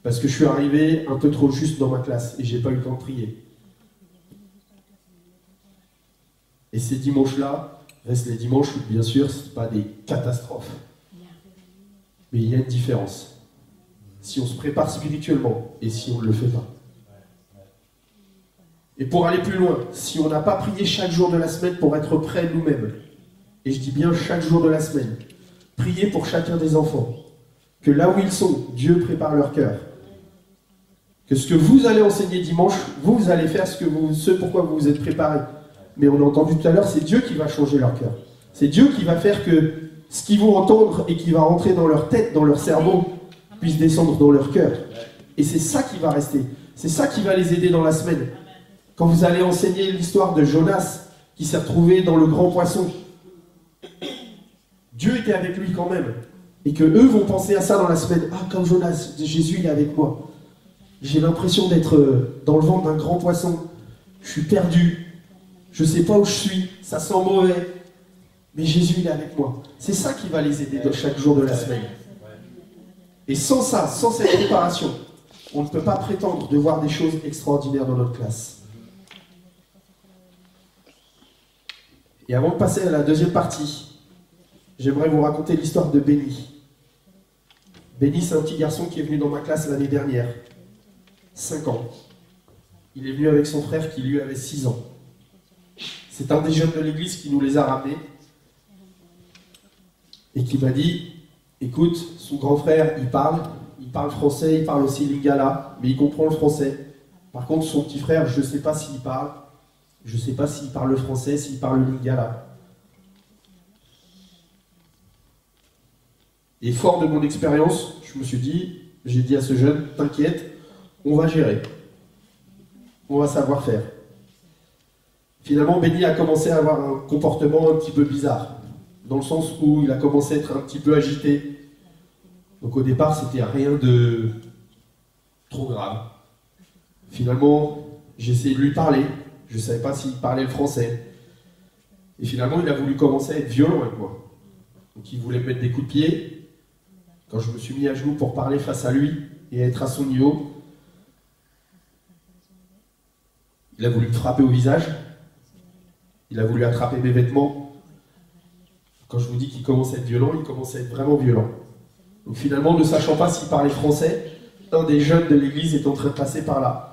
Parce que je suis arrivé un peu trop juste dans ma classe et j'ai pas eu le temps de prier. Et ces dimanches-là restent les dimanches où, bien sûr, ce n'est pas des catastrophes. Mais il y a une différence. Si on se prépare spirituellement et si on ne le fait pas. Et pour aller plus loin, si on n'a pas prié chaque jour de la semaine pour être prêt nous-mêmes, et je dis bien chaque jour de la semaine, priez pour chacun des enfants, que là où ils sont, Dieu prépare leur cœur. Que ce que vous allez enseigner dimanche, vous allez faire ce pourquoi vous vous êtes préparés. Mais on a entendu tout à l'heure, c'est Dieu qui va changer leur cœur. C'est Dieu qui va faire que ce qu'ils vont entendre et qui va rentrer dans leur tête, dans leur cerveau, puisse descendre dans leur cœur. Et c'est ça qui va rester. C'est ça qui va les aider dans la semaine. Quand vous allez enseigner l'histoire de Jonas, qui s'est retrouvé dans le grand poisson, Dieu était avec lui quand même. Et que eux vont penser à ça dans la semaine. Ah, comme Jonas, Jésus il est avec moi. J'ai l'impression d'être dans le ventre d'un grand poisson. Je suis perdu. Je ne sais pas où je suis. Ça sent mauvais. Mais Jésus il est avec moi. C'est ça qui va les aider dans chaque jour de la semaine. Et sans ça, sans cette préparation, on ne peut pas prétendre de voir des choses extraordinaires dans notre classe. Et avant de passer à la deuxième partie, j'aimerais vous raconter l'histoire de Benny. Benny, c'est un petit garçon qui est venu dans ma classe l'année dernière. 5 ans. Il est venu avec son frère qui lui avait 6 ans. C'est un des jeunes de l'église qui nous les a ramenés et qui m'a dit, écoute, son grand frère, il parle français, il parle aussi lingala, mais il comprend le français. Par contre, son petit frère, je ne sais pas s'il parle, je ne sais pas s'il parle le français, s'il parle le lingala. Et fort de mon expérience, je me suis dit, j'ai dit à ce jeune, t'inquiète, on va gérer. On va savoir faire. Finalement, Benny a commencé à avoir un comportement un petit peu bizarre, dans le sens où il a commencé à être un petit peu agité. Donc au départ, c'était rien de trop grave. Finalement, j'ai essayé de lui parler. Je ne savais pas s'il parlait le français. Et finalement, il a voulu commencer à être violent avec moi. Donc il voulait me mettre des coups de pied. Quand je me suis mis à genoux pour parler face à lui et être à son niveau, il a voulu me frapper au visage. Il a voulu attraper mes vêtements. Quand je vous dis qu'il commençait à être violent, il commençait à être vraiment violent. Donc finalement, ne sachant pas s'il parlait français, un des jeunes de l'église est en train de passer par là.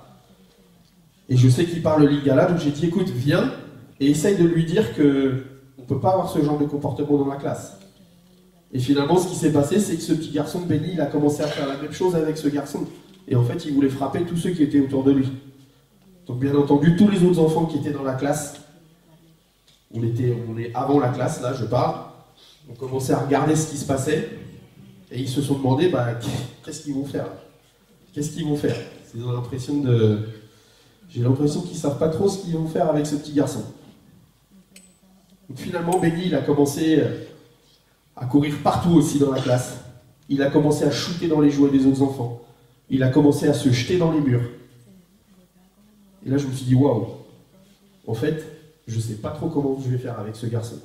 Et je sais qu'il parle lingala, donc j'ai dit, écoute, viens et essaye de lui dire qu'on ne peut pas avoir ce genre de comportement dans la classe. Et finalement, ce qui s'est passé, c'est que ce petit garçon, Benny, il a commencé à faire la même chose avec ce garçon. Et en fait, il voulait frapper tous ceux qui étaient autour de lui. Donc bien entendu, tous les autres enfants qui étaient dans la classe, on est avant la classe, là, je parle, on commençait à regarder ce qui se passait, et ils se sont demandé, qu'est-ce qu'ils vont faire? Qu'est-ce qu'ils vont faire? J'ai l'impression qu'ils ne savent pas trop ce qu'ils vont faire avec ce petit garçon. Donc finalement, Benny, il a commencé à courir partout aussi dans la classe. Il a commencé à shooter dans les jouets des autres enfants. Il a commencé à se jeter dans les murs. Et là, je me suis dit, waouh, en fait, je ne sais pas trop comment je vais faire avec ce garçon.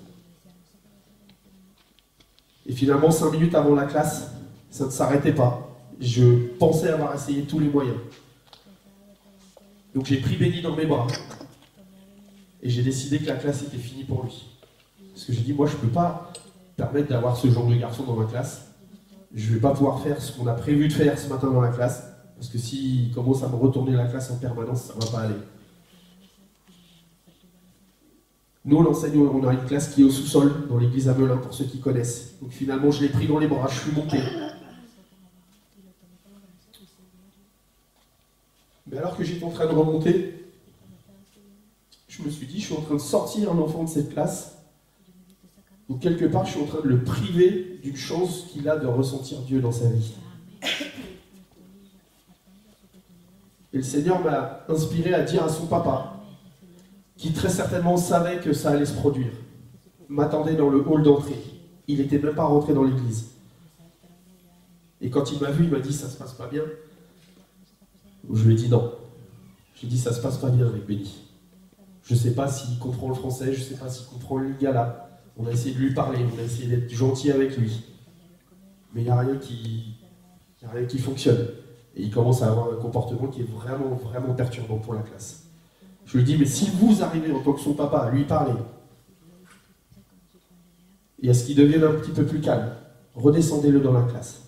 Et finalement, 5 minutes avant la classe, ça ne s'arrêtait pas. Je pensais avoir essayé tous les moyens. Donc j'ai pris Benny dans mes bras. Et j'ai décidé que la classe était finie pour lui. Parce que j'ai dit, moi, je ne peux pas permettre d'avoir ce genre de garçon dans ma classe. Je ne vais pas pouvoir faire ce qu'on a prévu de faire ce matin dans la classe. Parce que s'il commence à me retourner la classe en permanence, ça ne va pas aller. Nous, on enseigne, on a une classe qui est au sous-sol, dans l'église à Melun, pour ceux qui connaissent. Donc finalement, je l'ai pris dans les bras, je suis monté. Mais alors que j'étais en train de remonter, je me suis dit, je suis en train de sortir un enfant de cette classe. Donc quelque part, je suis en train de le priver d'une chance qu'il a de ressentir Dieu dans sa vie. Et le Seigneur m'a inspiré à dire à son papa, qui très certainement savait que ça allait se produire, m'attendait dans le hall d'entrée. Il n'était même pas rentré dans l'église. Et quand il m'a vu, il m'a dit, ça se passe pas bien. Je lui ai dit non. J'ai dit, ça se passe pas bien avec Benny. Je sais pas s'il comprend le français, je sais pas s'il comprend le lingala. On a essayé de lui parler, on a essayé d'être gentil avec lui. Mais il n'y a rien qui fonctionne. Et il commence à avoir un comportement qui est vraiment, vraiment perturbant pour la classe. Je lui dis, mais si vous arrivez en tant que son papa à lui parler, et à ce qu'il devienne un petit peu plus calme, redescendez-le dans la classe.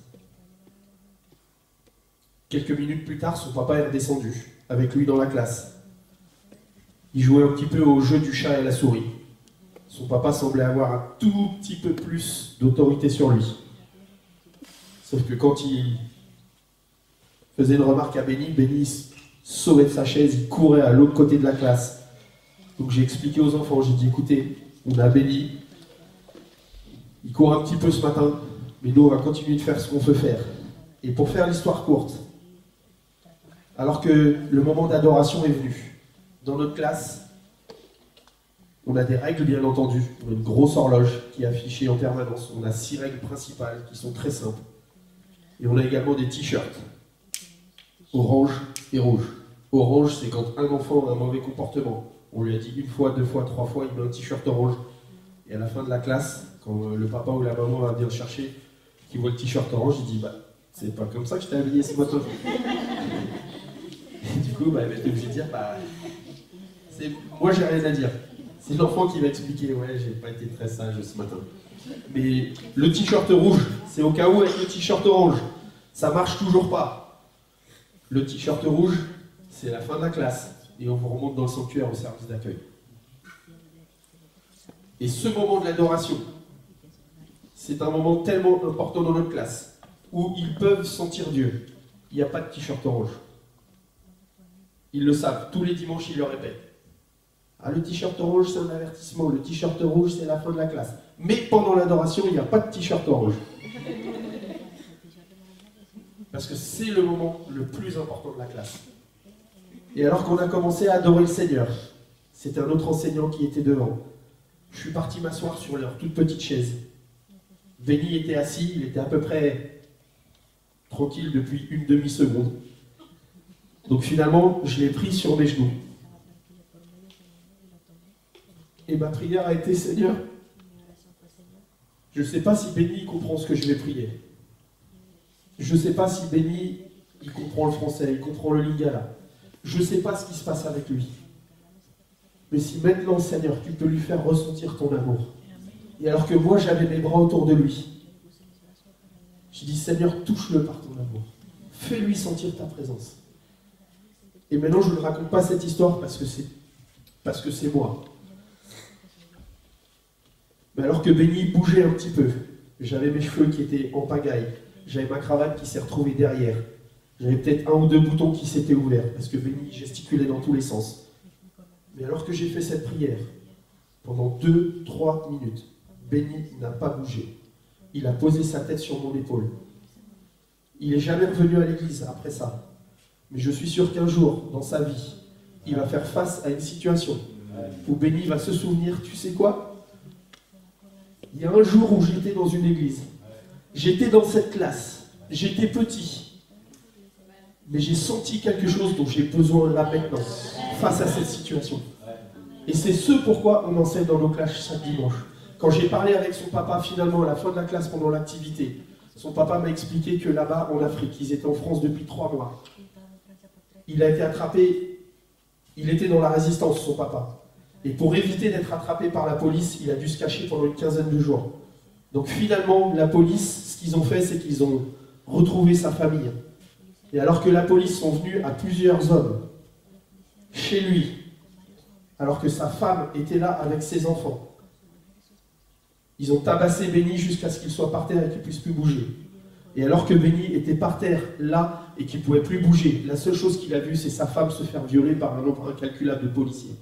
Quelques minutes plus tard, son papa est redescendu, avec lui dans la classe. Il jouait un petit peu au jeu du chat et la souris. Son papa semblait avoir un tout petit peu plus d'autorité sur lui. Sauf que quand il faisait une remarque à Benny, Benny sautait de sa chaise, il courait à l'autre côté de la classe. Donc j'ai expliqué aux enfants, j'ai dit, écoutez, on a Benny, il court un petit peu ce matin, mais nous on va continuer de faire ce qu'on peut faire. Et pour faire l'histoire courte, alors que le moment d'adoration est venu, dans notre classe, on a des règles bien entendu, on a une grosse horloge qui est affichée en permanence, on a 6 règles principales qui sont très simples. Et on a également des t-shirts, orange et rouge. Orange, c'est quand un enfant a un mauvais comportement. On lui a dit 1 fois, 2 fois, 3 fois, il met un t-shirt orange. Et à la fin de la classe, quand le papa ou la maman va venir le chercher, qui voit le t-shirt orange, il dit, bah, c'est pas comme ça que je t'ai habillé ce matin. Et du coup, bah, il va être obligé de dire, bah, moi j'ai rien à dire. C'est l'enfant qui va expliquer, ouais, j'ai pas été très sage ce matin. Mais le t-shirt rouge, c'est au cas où avec le t-shirt orange. Ça marche toujours pas. Le t-shirt rouge, c'est la fin de la classe. Et on vous remonte dans le sanctuaire au service d'accueil. Et ce moment de l'adoration, c'est un moment tellement important dans notre classe, où ils peuvent sentir Dieu. Il n'y a pas de t-shirt orange. Ils le savent, tous les dimanches ils le répètent. Ah, le t-shirt orange c'est un avertissement, le t-shirt rouge c'est la fin de la classe. Mais pendant l'adoration, il n'y a pas de t-shirt orange. Parce que c'est le moment le plus important de la classe. Et alors qu'on a commencé à adorer le Seigneur, c'était un autre enseignant qui était devant. Je suis parti m'asseoir sur leur toute petite chaise. Benny était assis, il était à peu près tranquille depuis une demi-seconde. Donc finalement, je l'ai pris sur mes genoux. Et ma prière a été, Seigneur, je ne sais pas si Benny comprend ce que je vais prier. Je ne sais pas si Benny, il comprend le français, il comprend le lingala. Je ne sais pas ce qui se passe avec lui. Mais si maintenant, Seigneur, tu peux lui faire ressentir ton amour. Et alors que moi, j'avais mes bras autour de lui, je dis, Seigneur, touche-le par ton amour. Fais-lui sentir ta présence. Et maintenant, je ne raconte pas cette histoire parce que c'est moi. Mais alors que Benny bougeait un petit peu, j'avais mes cheveux qui étaient en pagaille, j'avais ma cravate qui s'est retrouvée derrière, j'avais peut-être 1 ou 2 boutons qui s'étaient ouverts, parce que Benny gesticulait dans tous les sens. Mais alors que j'ai fait cette prière, pendant 2-3 minutes, Benny n'a pas bougé. Il a posé sa tête sur mon épaule. Il n'est jamais revenu à l'église après ça. Mais je suis sûr qu'un jour, dans sa vie, il va faire face à une situation où Benny va se souvenir, tu sais quoi ? Il y a un jour où j'étais dans une église. J'étais dans cette classe. J'étais petit. Mais j'ai senti quelque chose dont j'ai besoin là maintenant, face à cette situation. Et c'est ce pourquoi on enseigne dans nos classes chaque dimanche. Quand j'ai parlé avec son papa, finalement, à la fin de la classe, pendant l'activité, son papa m'a expliqué que là-bas, en Afrique, ils étaient en France depuis 3 mois. Il a été attrapé, il était dans la résistance, son papa. Et pour éviter d'être attrapé par la police, il a dû se cacher pendant une quinzaine de jours. Donc finalement, la police, ce qu'ils ont fait, c'est qu'ils ont retrouvé sa famille. Et alors que la police sont venus à plusieurs hommes, chez lui, alors que sa femme était là avec ses enfants, ils ont tabassé Benny jusqu'à ce qu'il soit par terre et qu'il ne puisse plus bouger. Et alors que Benny était par terre, là, et qu'il ne pouvait plus bouger, la seule chose qu'il a vue, c'est sa femme se faire violer par un nombre incalculable de policiers.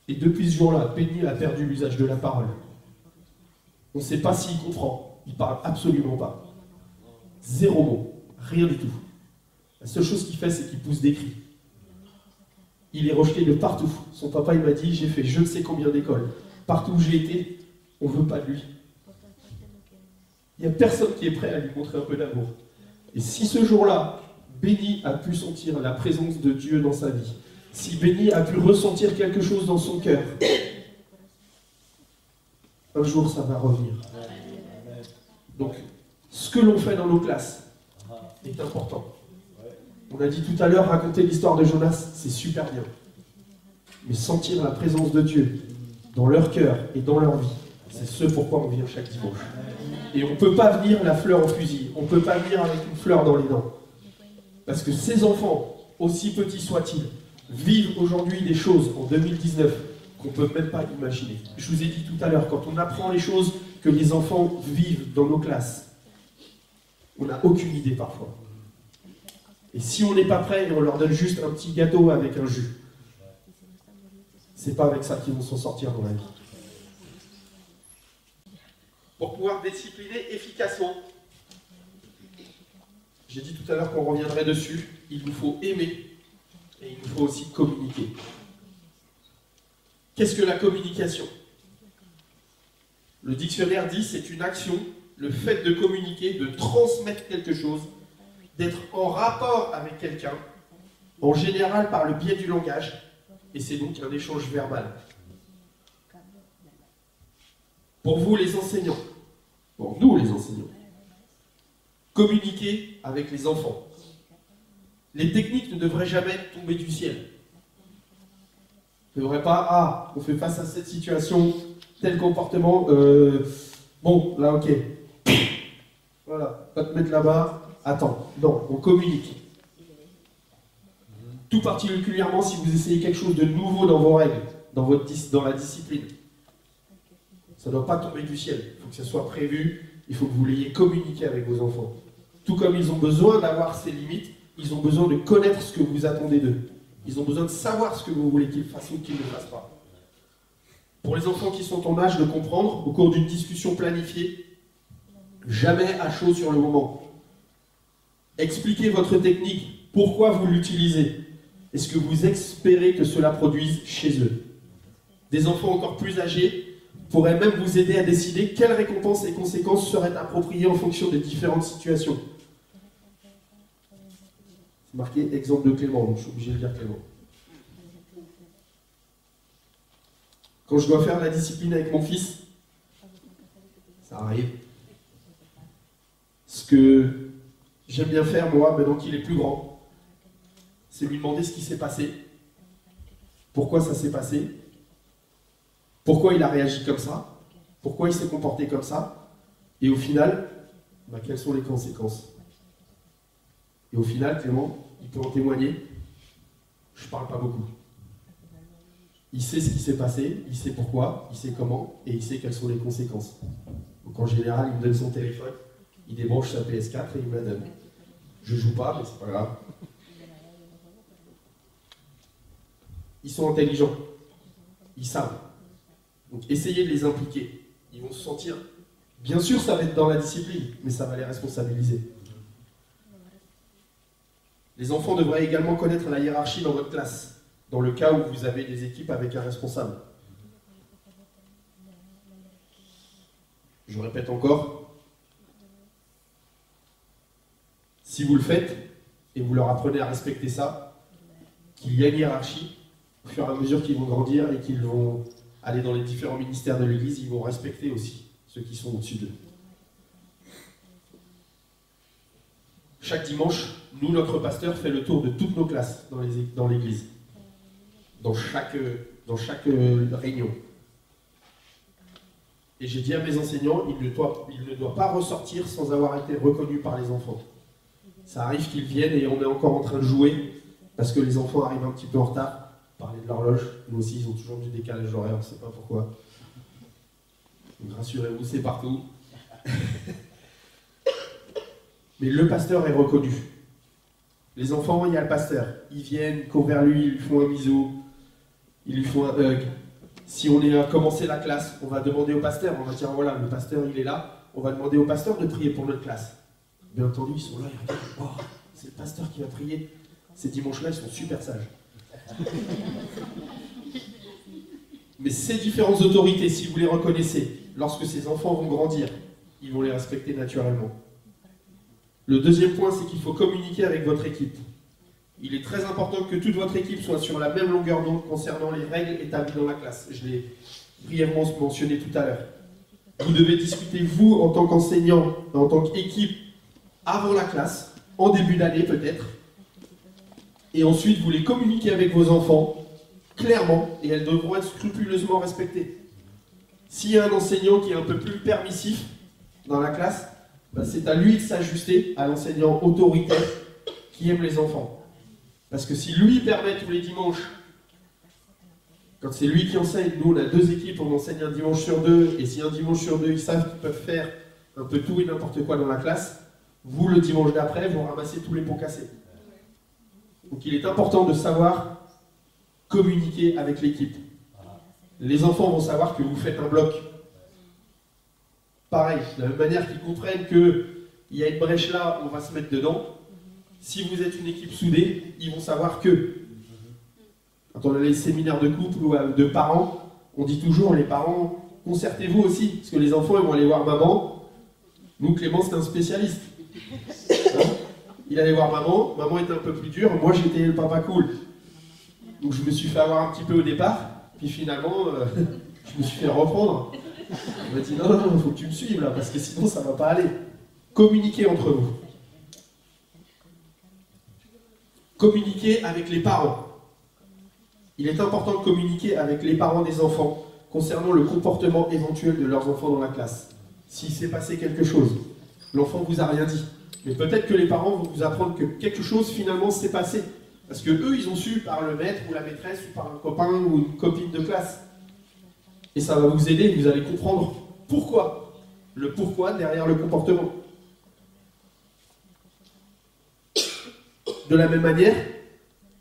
Et depuis ce jour-là, Benny a perdu l'usage de la parole. On ne sait pas s'il comprend. Il ne parle absolument pas. 0 mot. Rien du tout. La seule chose qu'il fait, c'est qu'il pousse des cris. Il est rejeté de partout. Son papa, il m'a dit, j'ai fait je ne sais combien d'écoles. Partout où j'ai été, on ne veut pas de lui. Il n'y a personne qui est prêt à lui montrer un peu d'amour. Et si ce jour-là, Benny a pu sentir la présence de Dieu dans sa vie, si Benny a pu ressentir quelque chose dans son cœur, un jour ça va revenir. Donc, ce que l'on fait dans nos classes est important. On a dit tout à l'heure, raconter l'histoire de Jonas, c'est super bien. Mais sentir la présence de Dieu dans leur cœur et dans leur vie, c'est ce pourquoi on vient chaque dimanche. Et on ne peut pas venir la fleur au fusil, on ne peut pas venir avec une fleur dans les dents. Parce que ces enfants, aussi petits soient-ils, vivent aujourd'hui des choses en 2019 qu'on ne peut même pas imaginer. Je vous ai dit tout à l'heure, quand on apprend les choses que les enfants vivent dans nos classes, on n'a aucune idée parfois. Et si on n'est pas prêt et on leur donne juste un petit gâteau avec un jus, c'est pas avec ça qu'ils vont s'en sortir dans la vie. Pour pouvoir discipliner efficacement, j'ai dit tout à l'heure qu'on reviendrait dessus, il nous faut aimer et il nous faut aussi communiquer. Qu'est-ce que la communication? Le dictionnaire dit c'est une action, le fait de communiquer, de transmettre quelque chose, d'être en rapport avec quelqu'un, en général par le biais du langage, et c'est donc un échange verbal. Pour vous les enseignants, pour nous les enseignants, communiquer avec les enfants. Les techniques ne devraient jamais tomber du ciel. Ne devrait pas, ah, on fait face à cette situation, tel comportement, bon, là, ok. Voilà, pas te mettre là-bas, attends. Non, on communique. Tout particulièrement si vous essayez quelque chose de nouveau dans vos règles, dans la discipline. Ça ne doit pas tomber du ciel. Il faut que ça soit prévu, il faut que vous l'ayez communiqué avec vos enfants. Tout comme ils ont besoin d'avoir ces limites, ils ont besoin de connaître ce que vous attendez d'eux. Ils ont besoin de savoir ce que vous voulez qu'ils fassent ou qu'ils ne fassent pas. Pour les enfants qui sont en âge de comprendre, au cours d'une discussion planifiée, jamais à chaud sur le moment. Expliquez votre technique, pourquoi vous l'utilisez. Est-ce que vous espérez que cela produise chez eux? Des enfants encore plus âgés pourraient même vous aider à décider quelles récompenses et conséquences seraient appropriées en fonction des différentes situations. C'est marqué exemple de Clément, donc je suis obligé de dire Clément. Quand je dois faire la discipline avec mon fils, ça arrive. Ce que j'aime bien faire, moi, maintenant qu'il est plus grand, c'est lui demander ce qui s'est passé, pourquoi ça s'est passé, pourquoi il a réagi comme ça, pourquoi il s'est comporté comme ça, et au final, quelles sont les conséquences. Et au final, Clément, il peut en témoigner, je ne parle pas beaucoup. Il sait ce qui s'est passé, il sait pourquoi, il sait comment, et il sait quelles sont les conséquences. Donc en général, il me donne son téléphone, il débranche sa PS4 et il me la donne. Je joue pas, mais c'est pas grave. Ils sont intelligents, ils savent. Donc essayez de les impliquer. Ils vont se sentir... Bien sûr, ça va être dans la discipline, mais ça va les responsabiliser. Les enfants devraient également connaître la hiérarchie dans votre classe, dans le cas où vous avez des équipes avec un responsable. Je répète encore, si vous le faites, et vous leur apprenez à respecter ça, qu'il y a une hiérarchie, au fur et à mesure qu'ils vont grandir et qu'ils vont aller dans les différents ministères de l'Église, ils vont respecter aussi ceux qui sont au-dessus d'eux. Chaque dimanche, nous, notre pasteur, fait le tour de toutes nos classes dans l'Église, dans chaque réunion. Et j'ai dit à mes enseignants, il ne doit pas ressortir sans avoir été reconnu par les enfants. Ça arrive qu'ils viennent et on est encore en train de jouer, parce que les enfants arrivent un petit peu en retard. Parler de l'horloge, nous aussi ils ont toujours du décalage horaire, on ne sait pas pourquoi. Donc rassurez-vous, c'est partout. Mais le pasteur est reconnu. Les enfants, il y a le pasteur. Ils viennent, ils courent vers lui, ils lui font un bisou, ils lui font un hug. Si on est à commencer la classe, on va demander au pasteur, on va dire voilà, le pasteur il est là, on va demander au pasteur de prier pour notre classe. Bien entendu, ils sont là, ils regardent, oh, c'est le pasteur qui va prier. Ces dimanches-là, ils sont super sages. Mais ces différentes autorités, si vous les reconnaissez, lorsque ces enfants vont grandir, ils vont les respecter naturellement. Le deuxième point, c'est qu'il faut communiquer avec votre équipe. Il est très important que toute votre équipe soit sur la même longueur d'onde concernant les règles établies dans la classe. Je l'ai brièvement mentionné tout à l'heure. Vous devez discuter, vous, en tant qu'enseignant, en tant qu'équipe, avant la classe, en début d'année peut-être, et ensuite vous les communiquez avec vos enfants, clairement, et elles devront être scrupuleusement respectées. S'il y a un enseignant qui est un peu plus permissif dans la classe, c'est à lui de s'ajuster à l'enseignant autoritaire qui aime les enfants. Parce que si lui permet tous les dimanches, quand c'est lui qui enseigne, nous on a 2 équipes, on enseigne un dimanche sur 2, et si un dimanche sur 2 ils savent qu'ils peuvent faire un peu tout et n'importe quoi dans la classe, vous le dimanche d'après, vous ramassez tous les pots cassés. Donc il est important de savoir communiquer avec l'équipe. Les enfants vont savoir que vous faites un bloc. Pareil, de la même manière qu'ils comprennent qu'il y a une brèche là, on va se mettre dedans. Si vous êtes une équipe soudée, ils vont savoir que. Quand on a les séminaires de couple ou de parents, on dit toujours, les parents, concertez-vous aussi, parce que les enfants, ils vont aller voir maman. Nous, Clément, c'est un spécialiste. Hein, il allait voir maman, maman était un peu plus dure, moi j'étais le papa cool. Donc je me suis fait avoir un petit peu au départ, puis finalement, je me suis fait reprendre. Il m'a dit non, il faut que tu me suives là, parce que sinon ça ne va pas aller. Communiquez entre vous. Communiquez avec les parents. Il est important de communiquer avec les parents des enfants concernant le comportement éventuel de leurs enfants dans la classe. S'il s'est passé quelque chose, l'enfant ne vous a rien dit. Mais peut-être que les parents vont vous apprendre que quelque chose finalement s'est passé. Parce que eux, ils ont su par le maître ou la maîtresse ou par un copain ou une copine de classe. Et ça va vous aider, vous allez comprendre pourquoi. Le pourquoi derrière le comportement. De la même manière,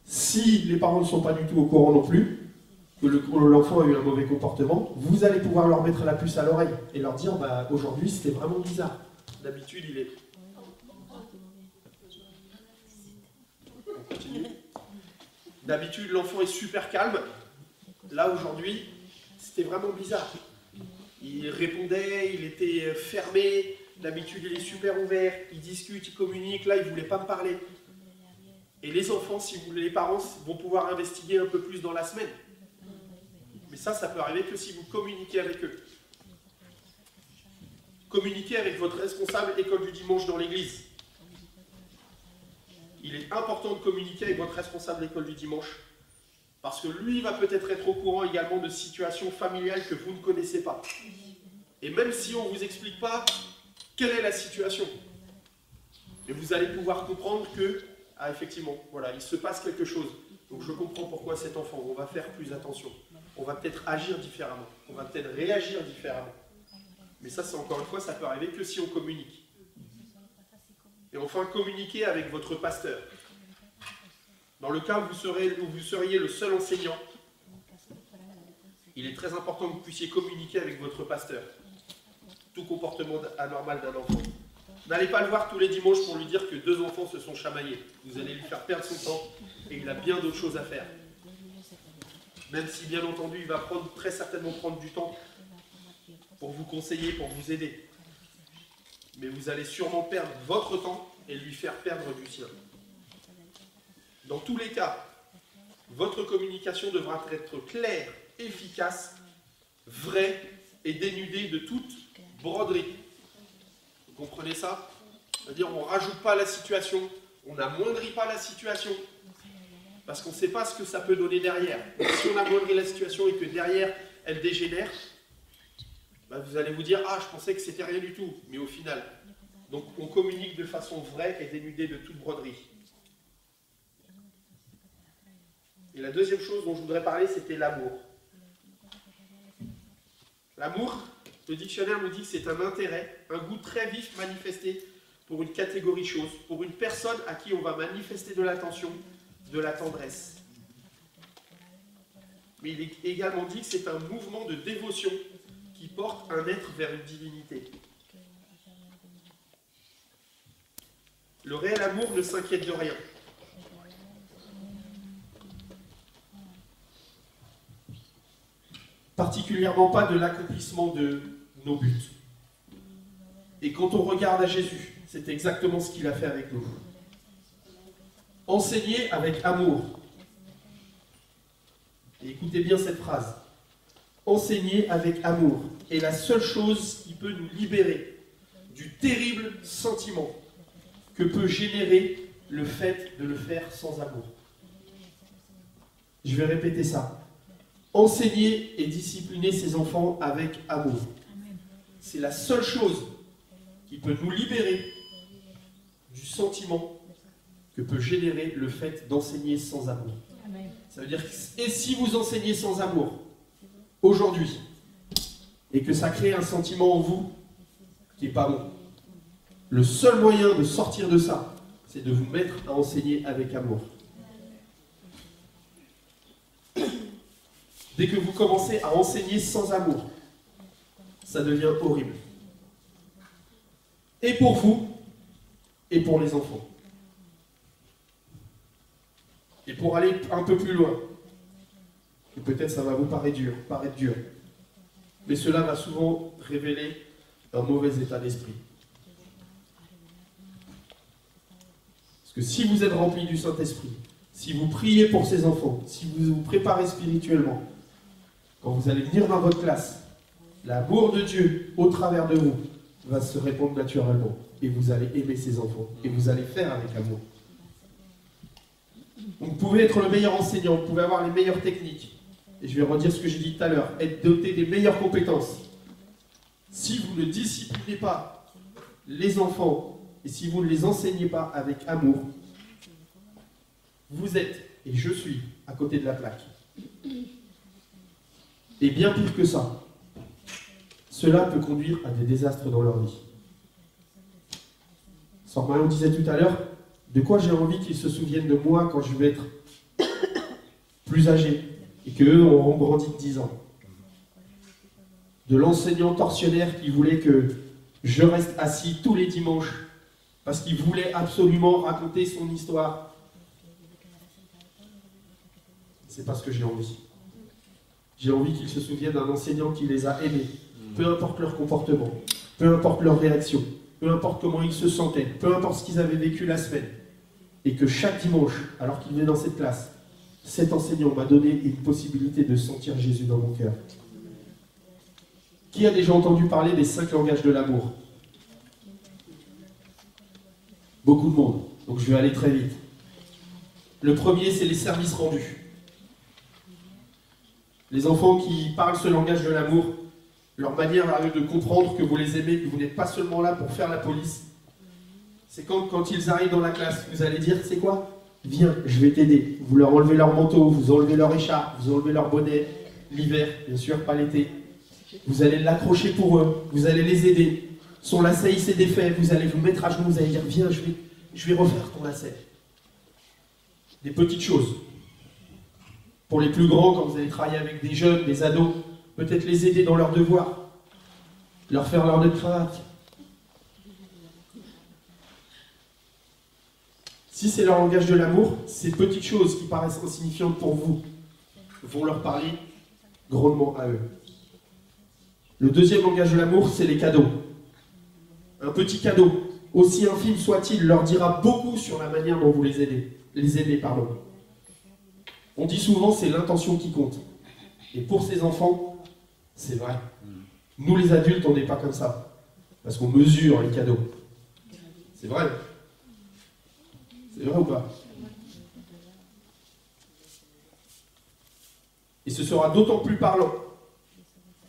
si les parents ne sont pas du tout au courant non plus, que l'enfant a eu un mauvais comportement, vous allez pouvoir leur mettre la puce à l'oreille et leur dire bah, aujourd'hui c'était vraiment bizarre. D'habitude il est... On continue. D'habitude l'enfant est super calme. Là aujourd'hui, c'était vraiment bizarre. Il répondait, il était fermé. D'habitude il est super ouvert, il discute, il communique. Là il ne voulait pas me parler. Et les enfants, si vous voulez, les parents vont pouvoir investiguer un peu plus dans la semaine. Mais ça peut arriver que si vous communiquez avec eux. Communiquez avec votre responsable école du dimanche dans l'église. Il est important de communiquer avec votre responsable école du dimanche. Parce que lui va peut-être être au courant également de situations familiales que vous ne connaissez pas. Et même si on ne vous explique pas quelle est la situation, mais vous allez pouvoir comprendre que ah, effectivement, voilà, il se passe quelque chose. Donc je comprends pourquoi cet enfant, on va faire plus attention. On va peut-être agir différemment. On va peut-être réagir différemment. Mais ça, c'est encore une fois, ça peut arriver que si on communique. Et enfin, communiquer avec votre pasteur. Dans le cas où vous seriez le seul enseignant, il est très important que vous puissiez communiquer avec votre pasteur. Tout comportement anormal d'un enfant. N'allez pas le voir tous les dimanches pour lui dire que 2 enfants se sont chamaillés. Vous allez lui faire perdre son temps et il a bien d'autres choses à faire. Même si, bien entendu, il va très certainement prendre du temps pour vous conseiller, pour vous aider. Mais vous allez sûrement perdre votre temps et lui faire perdre du sien. Dans tous les cas, votre communication devra être claire, efficace, vraie et dénudée de toute broderie. Vous comprenez ça? C'est-à-dire on ne rajoute pas la situation, on n'amoindrit pas la situation, parce qu'on ne sait pas ce que ça peut donner derrière. Donc, si on amoindrit la situation et que derrière, elle dégénère, bah, vous allez vous dire « Ah, je pensais que c'était rien du tout », mais au final. Donc on communique de façon vraie et dénudée de toute broderie. Et la deuxième chose dont je voudrais parler, c'était l'amour. L'amour, le dictionnaire nous dit que c'est un intérêt, un goût très vif manifesté pour une catégorie de choses, pour une personne à qui on va manifester de l'attention, de la tendresse. Mais il est également dit que c'est un mouvement de dévotion qui porte un être vers une divinité. Le réel amour ne s'inquiète de rien. Particulièrement pas de l'accomplissement de nos buts. Et quand on regarde à Jésus, c'est exactement ce qu'il a fait avec nous. Enseigner avec amour. Et écoutez bien cette phrase. Enseigner avec amour est la seule chose qui peut nous libérer du terrible sentiment que peut générer le fait de le faire sans amour. Je vais répéter ça. Enseigner et discipliner ses enfants avec amour. C'est la seule chose qui peut nous libérer du sentiment que peut générer le fait d'enseigner sans amour. Ça veut dire que et si vous enseignez sans amour aujourd'hui et que ça crée un sentiment en vous qui n'est pas bon, le seul moyen de sortir de ça, c'est de vous mettre à enseigner avec amour. Dès que vous commencez à enseigner sans amour, ça devient horrible. Et pour vous, et pour les enfants. Et pour aller un peu plus loin, et peut-être ça va vous paraître dur, mais cela va souvent révéler un mauvais état d'esprit. Parce que si vous êtes rempli du Saint-Esprit, si vous priez pour ces enfants, si vous vous préparez spirituellement, quand vous allez venir dans votre classe, l'amour de Dieu au travers de vous va se répandre naturellement. Et vous allez aimer ces enfants. Et vous allez faire avec amour. Donc, vous pouvez être le meilleur enseignant, vous pouvez avoir les meilleures techniques. Et je vais redire ce que j'ai dit tout à l'heure. Être doté des meilleures compétences. Si vous ne disciplinez pas les enfants et si vous ne les enseignez pas avec amour, vous êtes, et je suis, à côté de la plaque. Et bien pire que ça, cela peut conduire à des désastres dans leur vie. Sœur Marion disait tout à l'heure, de quoi j'ai envie qu'ils se souviennent de moi quand je vais être plus âgé et qu'eux auront grandi de 10 ans. De l'enseignant tortionnaire qui voulait que je reste assis tous les dimanches parce qu'il voulait absolument raconter son histoire. C'est pas ce que j'ai envie. J'ai envie qu'ils se souviennent d'un enseignant qui les a aimés, peu importe leur comportement, peu importe leur réaction, peu importe comment ils se sentaient, peu importe ce qu'ils avaient vécu la semaine. Et que chaque dimanche, alors qu'il venait dans cette classe, cet enseignant m'a donné une possibilité de sentir Jésus dans mon cœur. Qui a déjà entendu parler des 5 langages de l'amour? Beaucoup de monde, donc je vais aller très vite. Le premier, c'est les services rendus. Les enfants qui parlent ce langage de l'amour, leur manière à eux de comprendre que vous les aimez, que vous n'êtes pas seulement là pour faire la police, c'est quand ils arrivent dans la classe, vous allez dire, c'est quoi? Viens, je vais t'aider. Vous leur enlevez leur manteau, vous enlevez leur écharpe, vous enlevez leur bonnet, l'hiver, bien sûr, pas l'été. Vous allez l'accrocher pour eux, vous allez les aider. Son lacet, il s'est défait, vous allez vous mettre à genoux, vous allez dire, viens, je vais refaire ton lacet. Des petites choses. Pour les plus grands, quand vous allez travailler avec des jeunes, des ados, peut-être les aider dans leurs devoirs, leur faire leur nœud de cravate. Si c'est leur langage de l'amour, ces petites choses qui paraissent insignifiantes pour vous vont leur parler grandement à eux. Le deuxième langage de l'amour, c'est les cadeaux. Un petit cadeau, aussi infime soit-il, leur dira beaucoup sur la manière dont vous les aimez. On dit souvent c'est l'intention qui compte. Et pour ces enfants, c'est vrai. Nous les adultes, on n'est pas comme ça. Parce qu'on mesure les cadeaux. C'est vrai. C'est vrai ou pas? Et ce sera d'autant plus parlant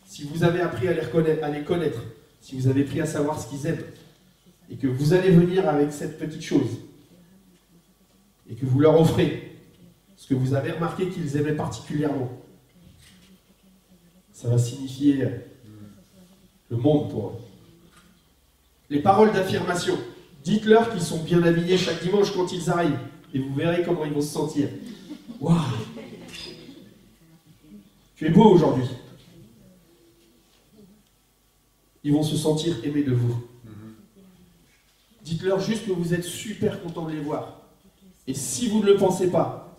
si vous avez appris à les connaître, si vous avez appris à savoir ce qu'ils aiment, et que vous allez venir avec cette petite chose, et que vous leur offrez ce que vous avez remarqué qu'ils aimaient particulièrement. Ça va signifier le monde pour eux. Les paroles d'affirmation. Dites-leur qu'ils sont bien habillés chaque dimanche quand ils arrivent. Et vous verrez comment ils vont se sentir. Waouh! Tu es beau aujourd'hui. Ils vont se sentir aimés de vous. Dites-leur juste que vous êtes super content de les voir. Et si vous ne le pensez pas,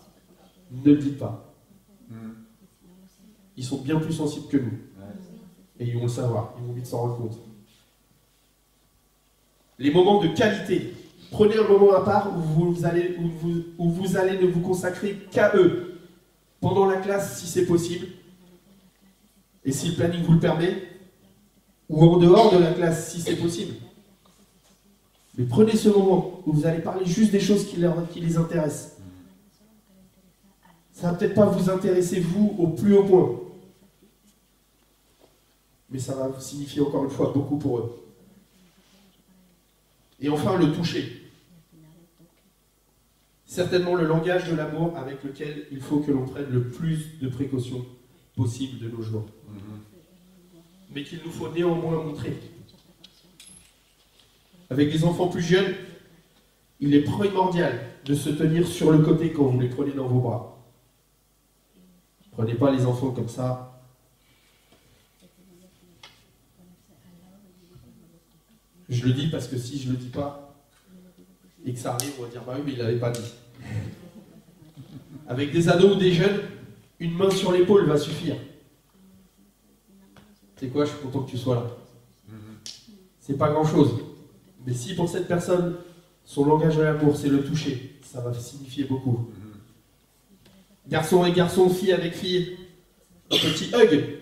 ne le dites pas. Ils sont bien plus sensibles que nous. Et ils vont le savoir. Ils vont vite s'en rendre compte. Les moments de qualité. Prenez un moment à part où vous allez ne vous consacrer qu'à eux. Pendant la classe, si c'est possible. Et si le planning vous le permet. Ou en dehors de la classe, si c'est possible. Mais prenez ce moment où vous allez parler juste des choses qui les intéressent. Ça ne va peut-être pas vous intéresser, vous, au plus haut point. Mais ça va signifier encore une fois beaucoup pour eux. Et enfin, le toucher. Certainement le langage de l'amour avec lequel il faut que l'on prenne le plus de précautions possible de nos jours. Mais qu'il nous faut néanmoins montrer. Avec des enfants plus jeunes, il est primordial de se tenir sur le côté quand vous les prenez dans vos bras. Prenez pas les enfants comme ça. Je le dis parce que si je le dis pas, et que ça arrive, on va dire, bah oui, mais il l'avait pas dit. Avec des ados ou des jeunes, une main sur l'épaule va suffire. C'est quoi, je suis content que tu sois là. C'est pas grand-chose. Mais si pour cette personne, son langage de l'amour, c'est le toucher, ça va signifier beaucoup. Garçon avec garçon, fille avec fille, un petit hug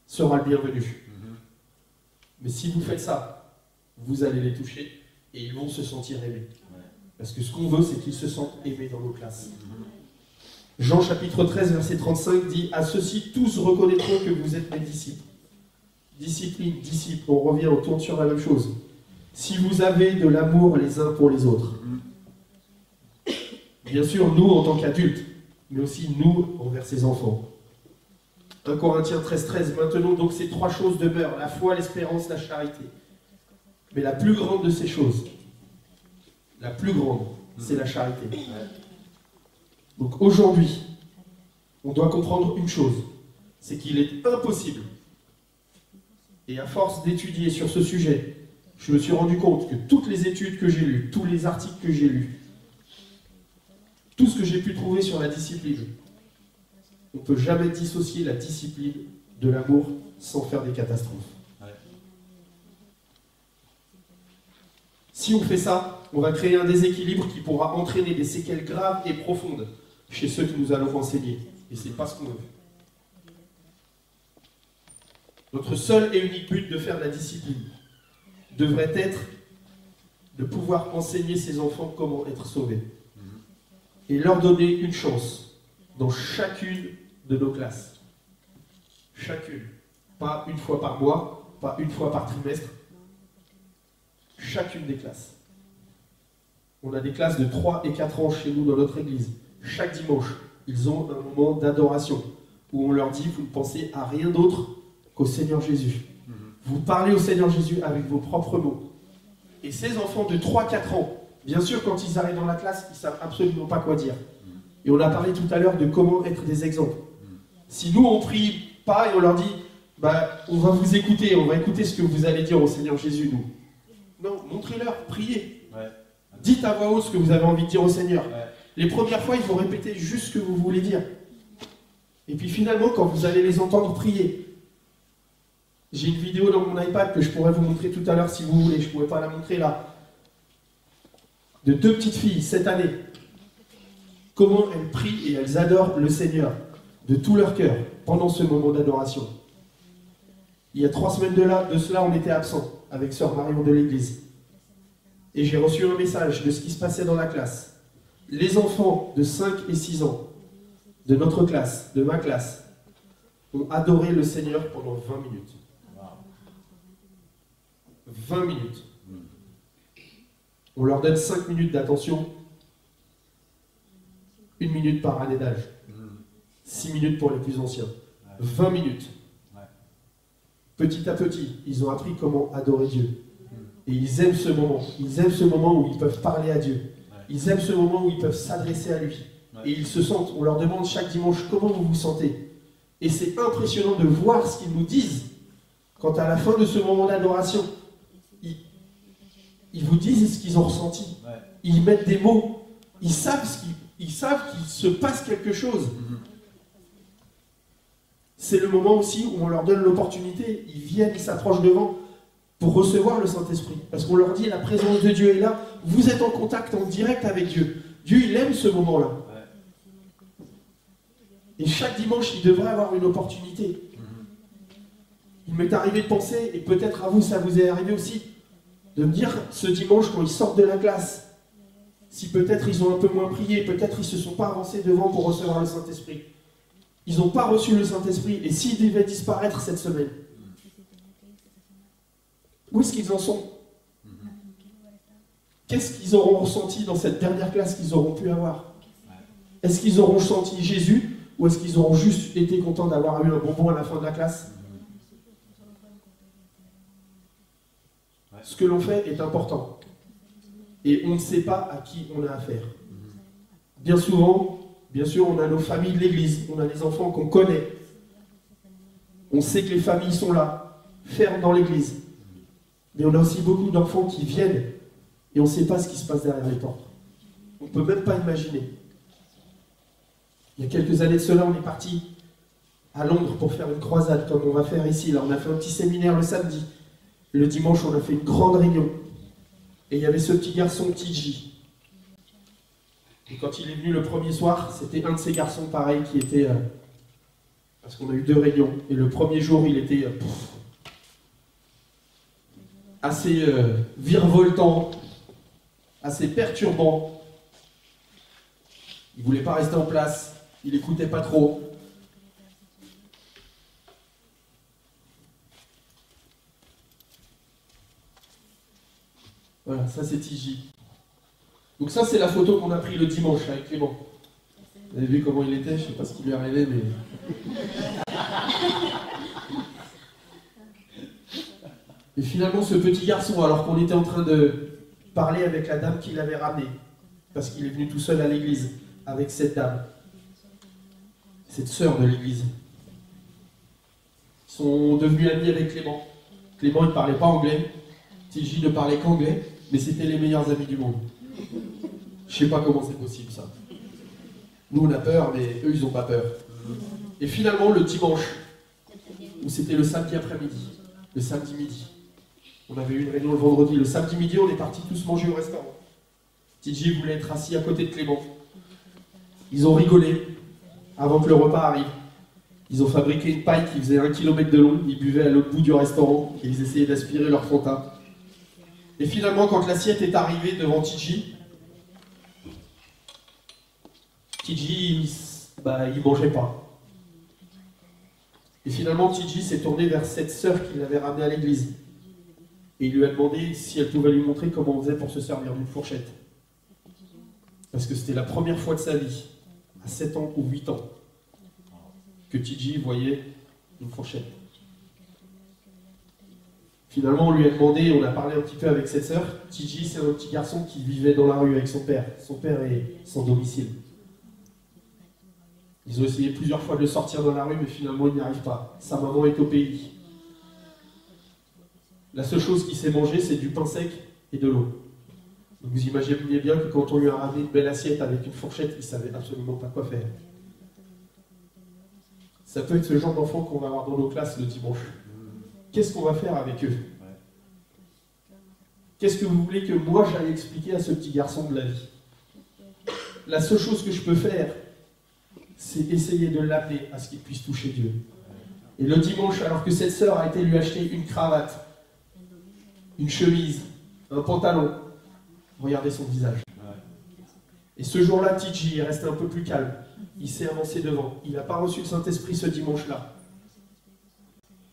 sera le bienvenu. Mais si vous faites ça, vous allez les toucher et ils vont se sentir aimés. Parce que ce qu'on veut, c'est qu'ils se sentent aimés dans nos classes. Jean chapitre 13, verset 35 dit « À ceux-ci, tous reconnaîtront que vous êtes mes disciples. » Discipline, disciple, on tourne sur la même chose. Si vous avez de l'amour les uns pour les autres. Bien sûr, nous en tant qu'adultes, mais aussi nous envers ses enfants. 1 Corinthiens 13, 13, maintenant donc ces trois choses demeurent, la foi, l'espérance, la charité. Mais la plus grande de ces choses, la plus grande, c'est la charité. Donc aujourd'hui, on doit comprendre une chose, c'est qu'il est impossible, et à force d'étudier sur ce sujet, je me suis rendu compte que toutes les études que j'ai lues, tous les articles que j'ai lus, tout ce que j'ai pu trouver sur la discipline, on ne peut jamais dissocier la discipline de l'amour sans faire des catastrophes. Si on fait ça, on va créer un déséquilibre qui pourra entraîner des séquelles graves et profondes chez ceux que nous allons enseigner. Et ce n'est pas ce qu'on veut. Notre seul et unique but de faire la discipline devrait être de pouvoir enseigner ces enfants comment être sauvés. Et leur donner une chance dans chacune de nos classes. Chacune. Pas une fois par mois, pas une fois par trimestre. Chacune des classes. On a des classes de 3 et 4 ans chez nous dans notre église. Chaque dimanche, ils ont un moment d'adoration où on leur dit, vous ne pensez à rien d'autre qu'au Seigneur Jésus. Vous parlez au Seigneur Jésus avec vos propres mots. Et ces enfants de 3-4 ans, bien sûr, quand ils arrivent dans la classe, ils ne savent absolument pas quoi dire. Et on a parlé tout à l'heure de comment être des exemples. Si nous, on ne prie pas et on leur dit, bah, on va vous écouter, on va écouter ce que vous allez dire au Seigneur Jésus, nous. Non, montrez-leur, priez. Dites à voix haute ce que vous avez envie de dire au Seigneur. Les premières fois, il faut répéter juste ce que vous voulez dire. Et puis finalement, quand vous allez les entendre prier, j'ai une vidéo dans mon iPad que je pourrais vous montrer tout à l'heure si vous voulez, je ne pourrais pas la montrer là, de 2 petites filles cette année. Comment elles prient et elles adorent le Seigneur de tout leur cœur pendant ce moment d'adoration. Il y a 3 semaines de cela, on était absents avec sœur Marion de l'église. Et j'ai reçu un message de ce qui se passait dans la classe. Les enfants de 5 et 6 ans de notre classe, de ma classe, ont adoré le Seigneur pendant 20 minutes. 20 minutes. On leur donne 5 minutes d'attention, 1 minute par année d'âge, 6 minutes pour les plus anciens, 20 minutes. Petit à petit, ils ont appris comment adorer Dieu. Et ils aiment ce moment. Ils aiment ce moment où ils peuvent parler à Dieu. Ils aiment ce moment où ils peuvent s'adresser à lui. Et ils se sentent, on leur demande chaque dimanche comment vous vous sentez. Et c'est impressionnant de voir ce qu'ils nous disent quand à la fin de ce moment d'adoration, ils vous disent ce qu'ils ont ressenti. Ils mettent des mots. Ils savent qu'il se passe quelque chose. C'est le moment aussi où on leur donne l'opportunité. Ils viennent, ils s'approchent devant. pour recevoir le Saint-Esprit. Parce qu'on leur dit, la présence de Dieu est là, vous êtes en contact, en direct avec Dieu. Dieu, il aime ce moment-là. Et chaque dimanche, il devrait avoir une opportunité. Il m'est arrivé de penser, et peut-être à vous, ça vous est arrivé aussi, de me dire, ce dimanche, quand ils sortent de la classe, si peut-être ils ont un peu moins prié, peut-être ils ne se sont pas avancés devant pour recevoir le Saint-Esprit. Ils n'ont pas reçu le Saint-Esprit, et s'ils devaient disparaître cette semaine, où est-ce qu'ils en sont? Qu'est-ce qu'ils auront ressenti dans cette dernière classe qu'ils auront pu avoir? Est-ce qu'ils auront senti Jésus, ou est-ce qu'ils auront juste été contents d'avoir eu un bonbon à la fin de la classe? Ce que l'on fait est important. Et on ne sait pas à qui on a affaire. Bien souvent, bien sûr, on a nos familles de l'église, on a les enfants qu'on connaît. On sait que les familles sont là, fermes dans l'église. Mais on a aussi beaucoup d'enfants qui viennent et on ne sait pas ce qui se passe derrière les portes. On ne peut même pas imaginer. Il y a quelques années de cela, on est parti à Londres pour faire une croisade, comme on va faire ici. Là, on a fait un petit séminaire le samedi. Le dimanche, on a fait une grande réunion. Et il y avait ce petit garçon, TJ. Et quand il est venu le premier soir, c'était un de ces garçons pareil qui était... parce qu'on a eu 2 réunions. Et le premier jour, il était assez virevoltant, assez perturbant. Il ne voulait pas rester en place. Il n'écoutait pas trop. Voilà, ça c'est TJ. Donc ça c'est la photo qu'on a prise le dimanche avec Clément. Vous avez vu comment il était? Je ne sais pas ce qui lui est arrivé, mais... Et finalement ce petit garçon, alors qu'on était en train de parler avec la dame qui l'avait ramené, parce qu'il est venu tout seul à l'église, avec cette dame, cette sœur de l'église, ils sont devenus amis avec Clément. Clément il ne parlait pas anglais, TJ ne parlait qu'anglais, mais c'était les meilleurs amis du monde. Je sais pas comment c'est possible ça. Nous on a peur, mais eux ils n'ont pas peur. Et finalement le dimanche, ou c'était le samedi après-midi, le samedi midi, on avait eu une réunion le vendredi, le samedi midi on est partis tous manger au restaurant. TJ voulait être assis à côté de Clément. Ils ont rigolé avant que le repas arrive. Ils ont fabriqué une paille qui faisait 1 km de long, ils buvaient à l'autre bout du restaurant et ils essayaient d'aspirer leur Fanta. Et finalement, quand l'assiette est arrivée devant TJ, il mangeait pas. Et finalement, TJ s'est tourné vers cette sœur qui l'avait ramené à l'église. Et il lui a demandé si elle pouvait lui montrer comment on faisait pour se servir d'une fourchette. Parce que c'était la première fois de sa vie, à 7 ans ou 8 ans, que TJ voyait une fourchette. Finalement, on lui a demandé, on a parlé un petit peu avec cette sœur. TJ, c'est un petit garçon qui vivait dans la rue avec son père. Son père est sans domicile. Ils ont essayé plusieurs fois de le sortir dans la rue, mais finalement, il n'y arrive pas. Sa maman est au pays. La seule chose qu'il sait manger, c'est du pain sec et de l'eau. Donc vous imaginez bien que quand on lui a ramené une belle assiette avec une fourchette, il ne savait absolument pas quoi faire. Ça peut être ce genre d'enfant qu'on va avoir dans nos classes le dimanche. Qu'est-ce qu'on va faire avec eux? Qu'est-ce que vous voulez que moi j'aille expliquer à ce petit garçon de la vie? La seule chose que je peux faire, c'est essayer de l'amener à ce qu'il puisse toucher Dieu. Et le dimanche, alors que cette sœur a été lui acheter une cravate, une chemise, un pantalon, regardez son visage. Et ce jour-là, TJ est resté un peu plus calme. Il s'est avancé devant. Il n'a pas reçu le Saint-Esprit ce dimanche-là.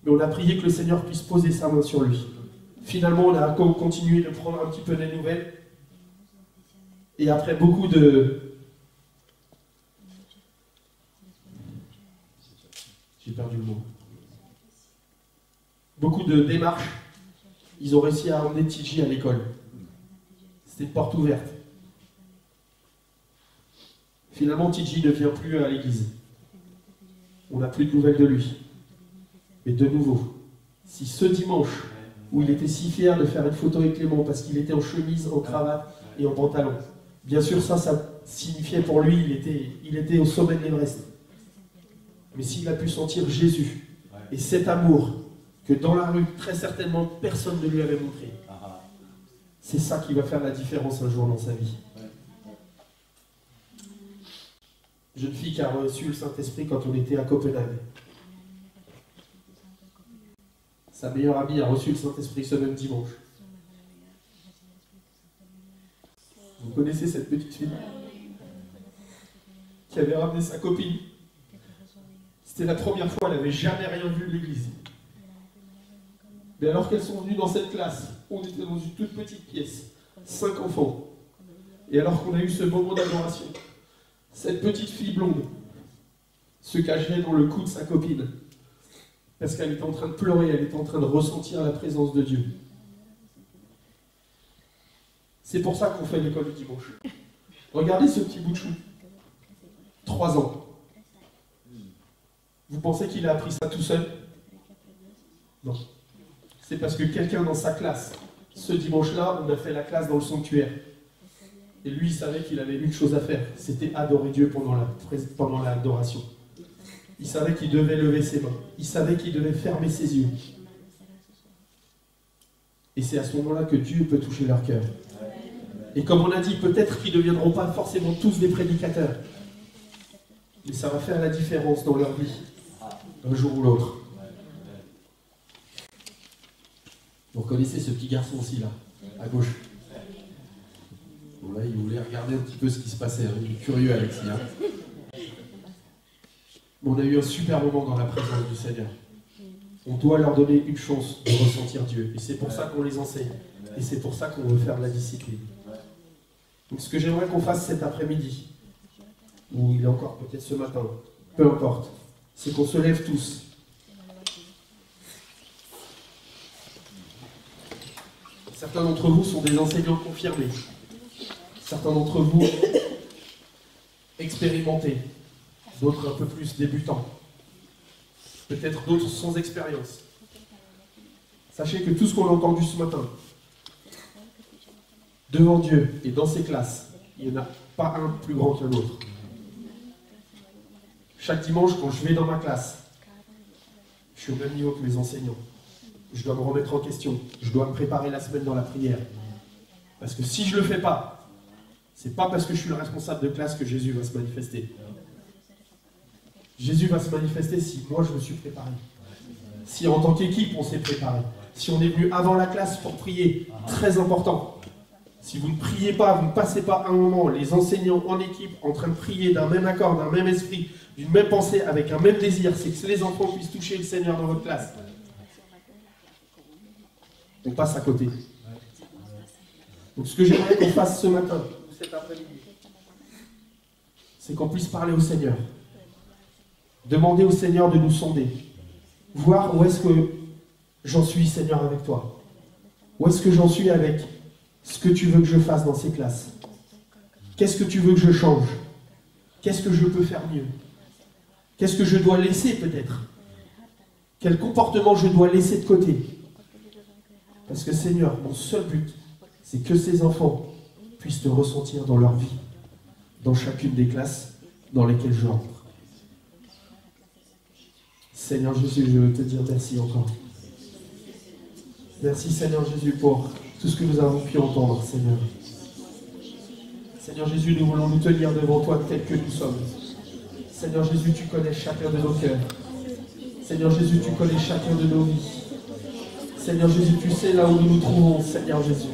Mais on a prié que le Seigneur puisse poser sa main sur lui. Finalement, on a continué de prendre un petit peu des nouvelles. Et après beaucoup de... J'ai perdu le mot. Beaucoup de démarches, ils ont réussi à emmener TJ à l'école. C'était une porte ouverte. Finalement, TJ ne vient plus à l'église. On n'a plus de nouvelles de lui. Mais de nouveau, si ce dimanche, où il était si fier de faire une photo avec Clément parce qu'il était en chemise, en cravate et en pantalon, bien sûr ça signifiait pour lui, il était au sommet de l'Everest. Mais s'il a pu sentir Jésus et cet amour que dans la rue, très certainement, personne ne lui avait montré. C'est ça qui va faire la différence un jour dans sa vie. Jeune fille qui a reçu le Saint-Esprit quand on était à Copenhague. Sa meilleure amie a reçu le Saint-Esprit ce même dimanche. Vous connaissez cette petite fille qui avait ramené sa copine. C'était la première fois, elle n'avait jamais rien vu de l'église. Mais alors qu'elles sont venues dans cette classe, on était dans une toute petite pièce, 5 enfants. Et alors qu'on a eu ce moment d'adoration, cette petite fille blonde se cachait dans le cou de sa copine. Parce qu'elle était en train de pleurer, elle était en train de ressentir la présence de Dieu. C'est pour ça qu'on fait l'école du dimanche. Regardez ce petit bout de chou. 3 ans. Vous pensez qu'il a appris ça tout seul? Non. C'est parce que quelqu'un dans sa classe, ce dimanche-là, on a fait la classe dans le sanctuaire. Et lui, il savait qu'il avait une chose à faire. C'était adorer Dieu pendant l'adoration. Il savait qu'il devait lever ses mains. Il savait qu'il devait fermer ses yeux. Et c'est à ce moment-là que Dieu peut toucher leur cœur. Et comme on a dit, peut-être qu'ils ne deviendront pas forcément tous des prédicateurs. Mais ça va faire la différence dans leur vie, un jour ou l'autre. Vous reconnaissez ce petit garçon aussi, là, à gauche. Bon, là, il voulait regarder un petit peu ce qui se passait. Il est curieux, Alexis. Hein. On a eu un super moment dans la présence du Seigneur. On doit leur donner une chance de ressentir Dieu. Et c'est pour ça qu'on les enseigne. Et c'est pour ça qu'on veut faire de la discipline. Donc ce que j'aimerais qu'on fasse cet après-midi, ou il est encore peut-être ce matin, peu importe, c'est qu'on se lève tous. Certains d'entre vous sont des enseignants confirmés. Certains d'entre vous expérimentés. D'autres un peu plus débutants. Peut-être d'autres sans expérience. Sachez que tout ce qu'on a entendu ce matin, devant Dieu et dans ses classes, il n'y en a pas un plus grand qu'un autre. Chaque dimanche, quand je vais dans ma classe, je suis au même niveau que mes enseignants. Je dois me remettre en question. Je dois me préparer la semaine dans la prière. Parce que si je ne le fais pas, c'est pas parce que je suis le responsable de classe que Jésus va se manifester. Jésus va se manifester si moi je me suis préparé. Si en tant qu'équipe on s'est préparé. Si on est venu avant la classe pour prier, très important. Si vous ne priez pas, vous ne passez pas un moment, les enseignants en équipe, en train de prier d'un même accord, d'un même esprit, d'une même pensée, avec un même désir, c'est que les enfants puissent toucher le Seigneur dans votre classe. On passe à côté. Donc ce que j'aimerais qu'on fasse ce matin, ou cet après-midi, c'est qu'on puisse parler au Seigneur. Demander au Seigneur de nous sonder. Voir où est-ce que j'en suis, Seigneur, avec toi. Où est-ce que j'en suis avec ce que tu veux que je fasse dans ces classes. Qu'est-ce que tu veux que je change? Qu'est-ce que je peux faire mieux? Qu'est-ce que je dois laisser peut-être? Quel comportement je dois laisser de côté? Parce que Seigneur, mon seul but, c'est que ces enfants puissent te ressentir dans leur vie, dans chacune des classes dans lesquelles je rentre. Seigneur Jésus, je veux te dire merci encore. Merci Seigneur Jésus pour tout ce que nous avons pu entendre, Seigneur. Seigneur Jésus, nous voulons nous tenir devant toi tels que nous sommes. Seigneur Jésus, tu connais chacun de nos cœurs. Seigneur Jésus, tu connais chacun de nos vies. Seigneur Jésus, tu sais là où nous nous trouvons, Seigneur Jésus.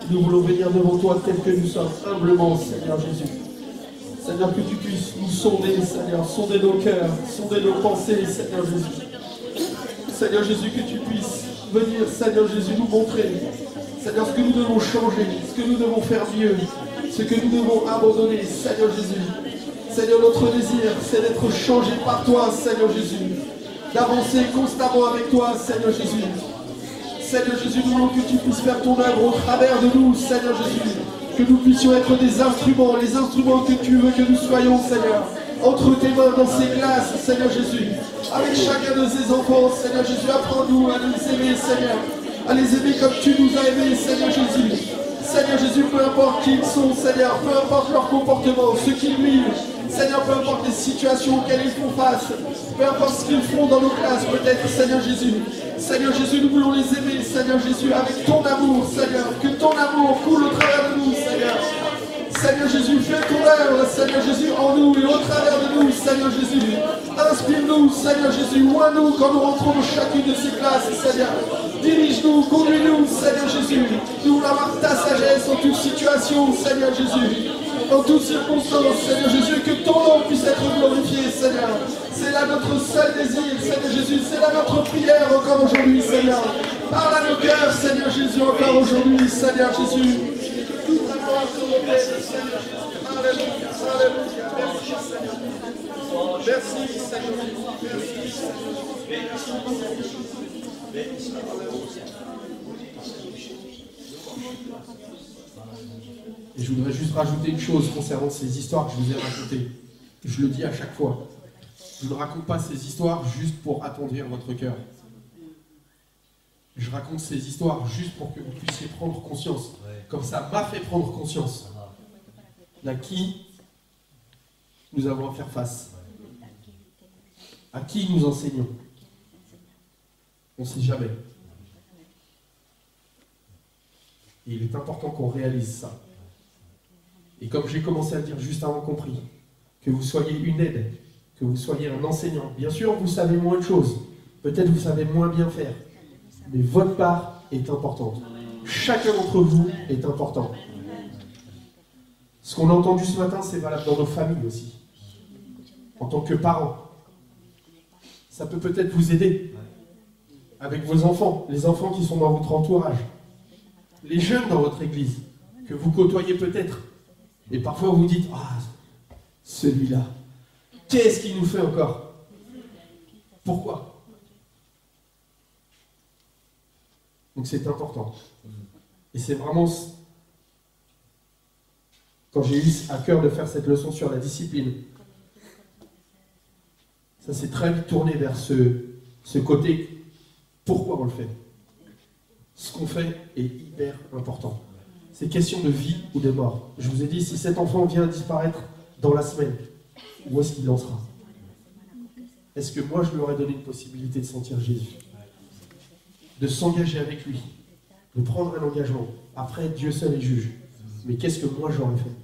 Nous voulons venir devant toi tels que nous sommes, humblement, Seigneur Jésus. Seigneur, que tu puisses nous sonder, Seigneur, sonder nos cœurs, sonder nos pensées, Seigneur Jésus. Seigneur Jésus, que tu puisses venir, Seigneur Jésus, nous montrer, Seigneur, ce que nous devons changer, ce que nous devons faire mieux, ce que nous devons abandonner, Seigneur Jésus. Seigneur, notre désir, c'est d'être changé par toi, Seigneur Jésus. D'avancer constamment avec toi, Seigneur Jésus. Seigneur Jésus, nous voulons que tu puisses faire ton œuvre au travers de nous, Seigneur Jésus. Que nous puissions être des instruments, les instruments que tu veux que nous soyons, Seigneur. Entre tes mains dans ces classes, Seigneur Jésus. Avec chacun de ces enfants, Seigneur Jésus, apprends-nous à les aimer, Seigneur. À les aimer comme tu nous as aimés, Seigneur Jésus. Seigneur Jésus, peu importe qui ils sont, Seigneur, peu importe leur comportement, ce qu'ils vivent, Seigneur, peu importe les situations auxquelles ils font face, peu importe ce qu'ils font dans nos classes, peut-être, Seigneur Jésus. Seigneur Jésus, nous voulons les aimer, Seigneur Jésus, avec ton amour, Seigneur. Que ton amour coule au travers de nous, Seigneur. Seigneur Jésus, fais ton œuvre, Seigneur Jésus, en nous et au travers de nous, Seigneur Jésus. Inspire-nous, Seigneur Jésus, loin-nous quand nous rentrons dans chacune de ces classes, Seigneur. Dirige-nous, conduis-nous, Seigneur Jésus. Nous voulons avoir ta sagesse en toute situation, Seigneur Jésus. En toutes circonstances, Seigneur Jésus, que ton nom puisse être glorifié, Seigneur. C'est là notre seul désir, Seigneur Jésus. C'est là notre prière encore aujourd'hui, Seigneur. Parle à nos cœurs, Seigneur Jésus, encore aujourd'hui, Seigneur Jésus. Tout gloire sur nos têtes, Seigneur Jésus. Alléluia, alléluia. Merci, Seigneur. Merci, Seigneur Jésus. Merci, Seigneur. Et je voudrais juste rajouter une chose concernant ces histoires que je vous ai racontées. Je le dis à chaque fois. Je ne raconte pas ces histoires juste pour attendrir votre cœur. Je raconte ces histoires juste pour que vous puissiez prendre conscience. Comme ça m'a fait prendre conscience d'à qui nous avons à faire face. À qui nous enseignons. On ne sait jamais. Et il est important qu'on réalise ça. Et comme j'ai commencé à dire juste avant qu'on prie, que vous soyez une aide, que vous soyez un enseignant. Bien sûr, vous savez moins de choses. Peut-être vous savez moins bien faire. Mais votre part est importante. Chacun d'entre vous est important. Ce qu'on a entendu ce matin, c'est valable dans nos familles aussi. En tant que parents. Ça peut peut-être vous aider. Avec vos enfants, les enfants qui sont dans votre entourage. Les jeunes dans votre église, que vous côtoyez peut-être. Et parfois vous dites, ah, celui-là, qu'est-ce qu'il nous fait encore? Pourquoi? Donc c'est important. Et c'est vraiment, quand j'ai eu à cœur de faire cette leçon sur la discipline, ça s'est très vite tourné vers ce côté, pourquoi on le fait? Ce qu'on fait est hyper important. C'est question de vie ou de mort. Je vous ai dit, si cet enfant vient disparaître dans la semaine, où est-ce qu'il en sera? Est-ce que moi, je lui aurais donné une possibilité de sentir Jésus? De s'engager avec lui? De prendre un engagement? Après, Dieu seul est juge. Mais qu'est-ce que moi, j'aurais fait?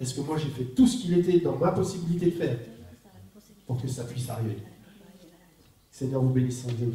Est-ce que moi, j'ai fait tout ce qu'il était dans ma possibilité de faire pour que ça puisse arriver? Seigneur, vous bénisse en Dieu.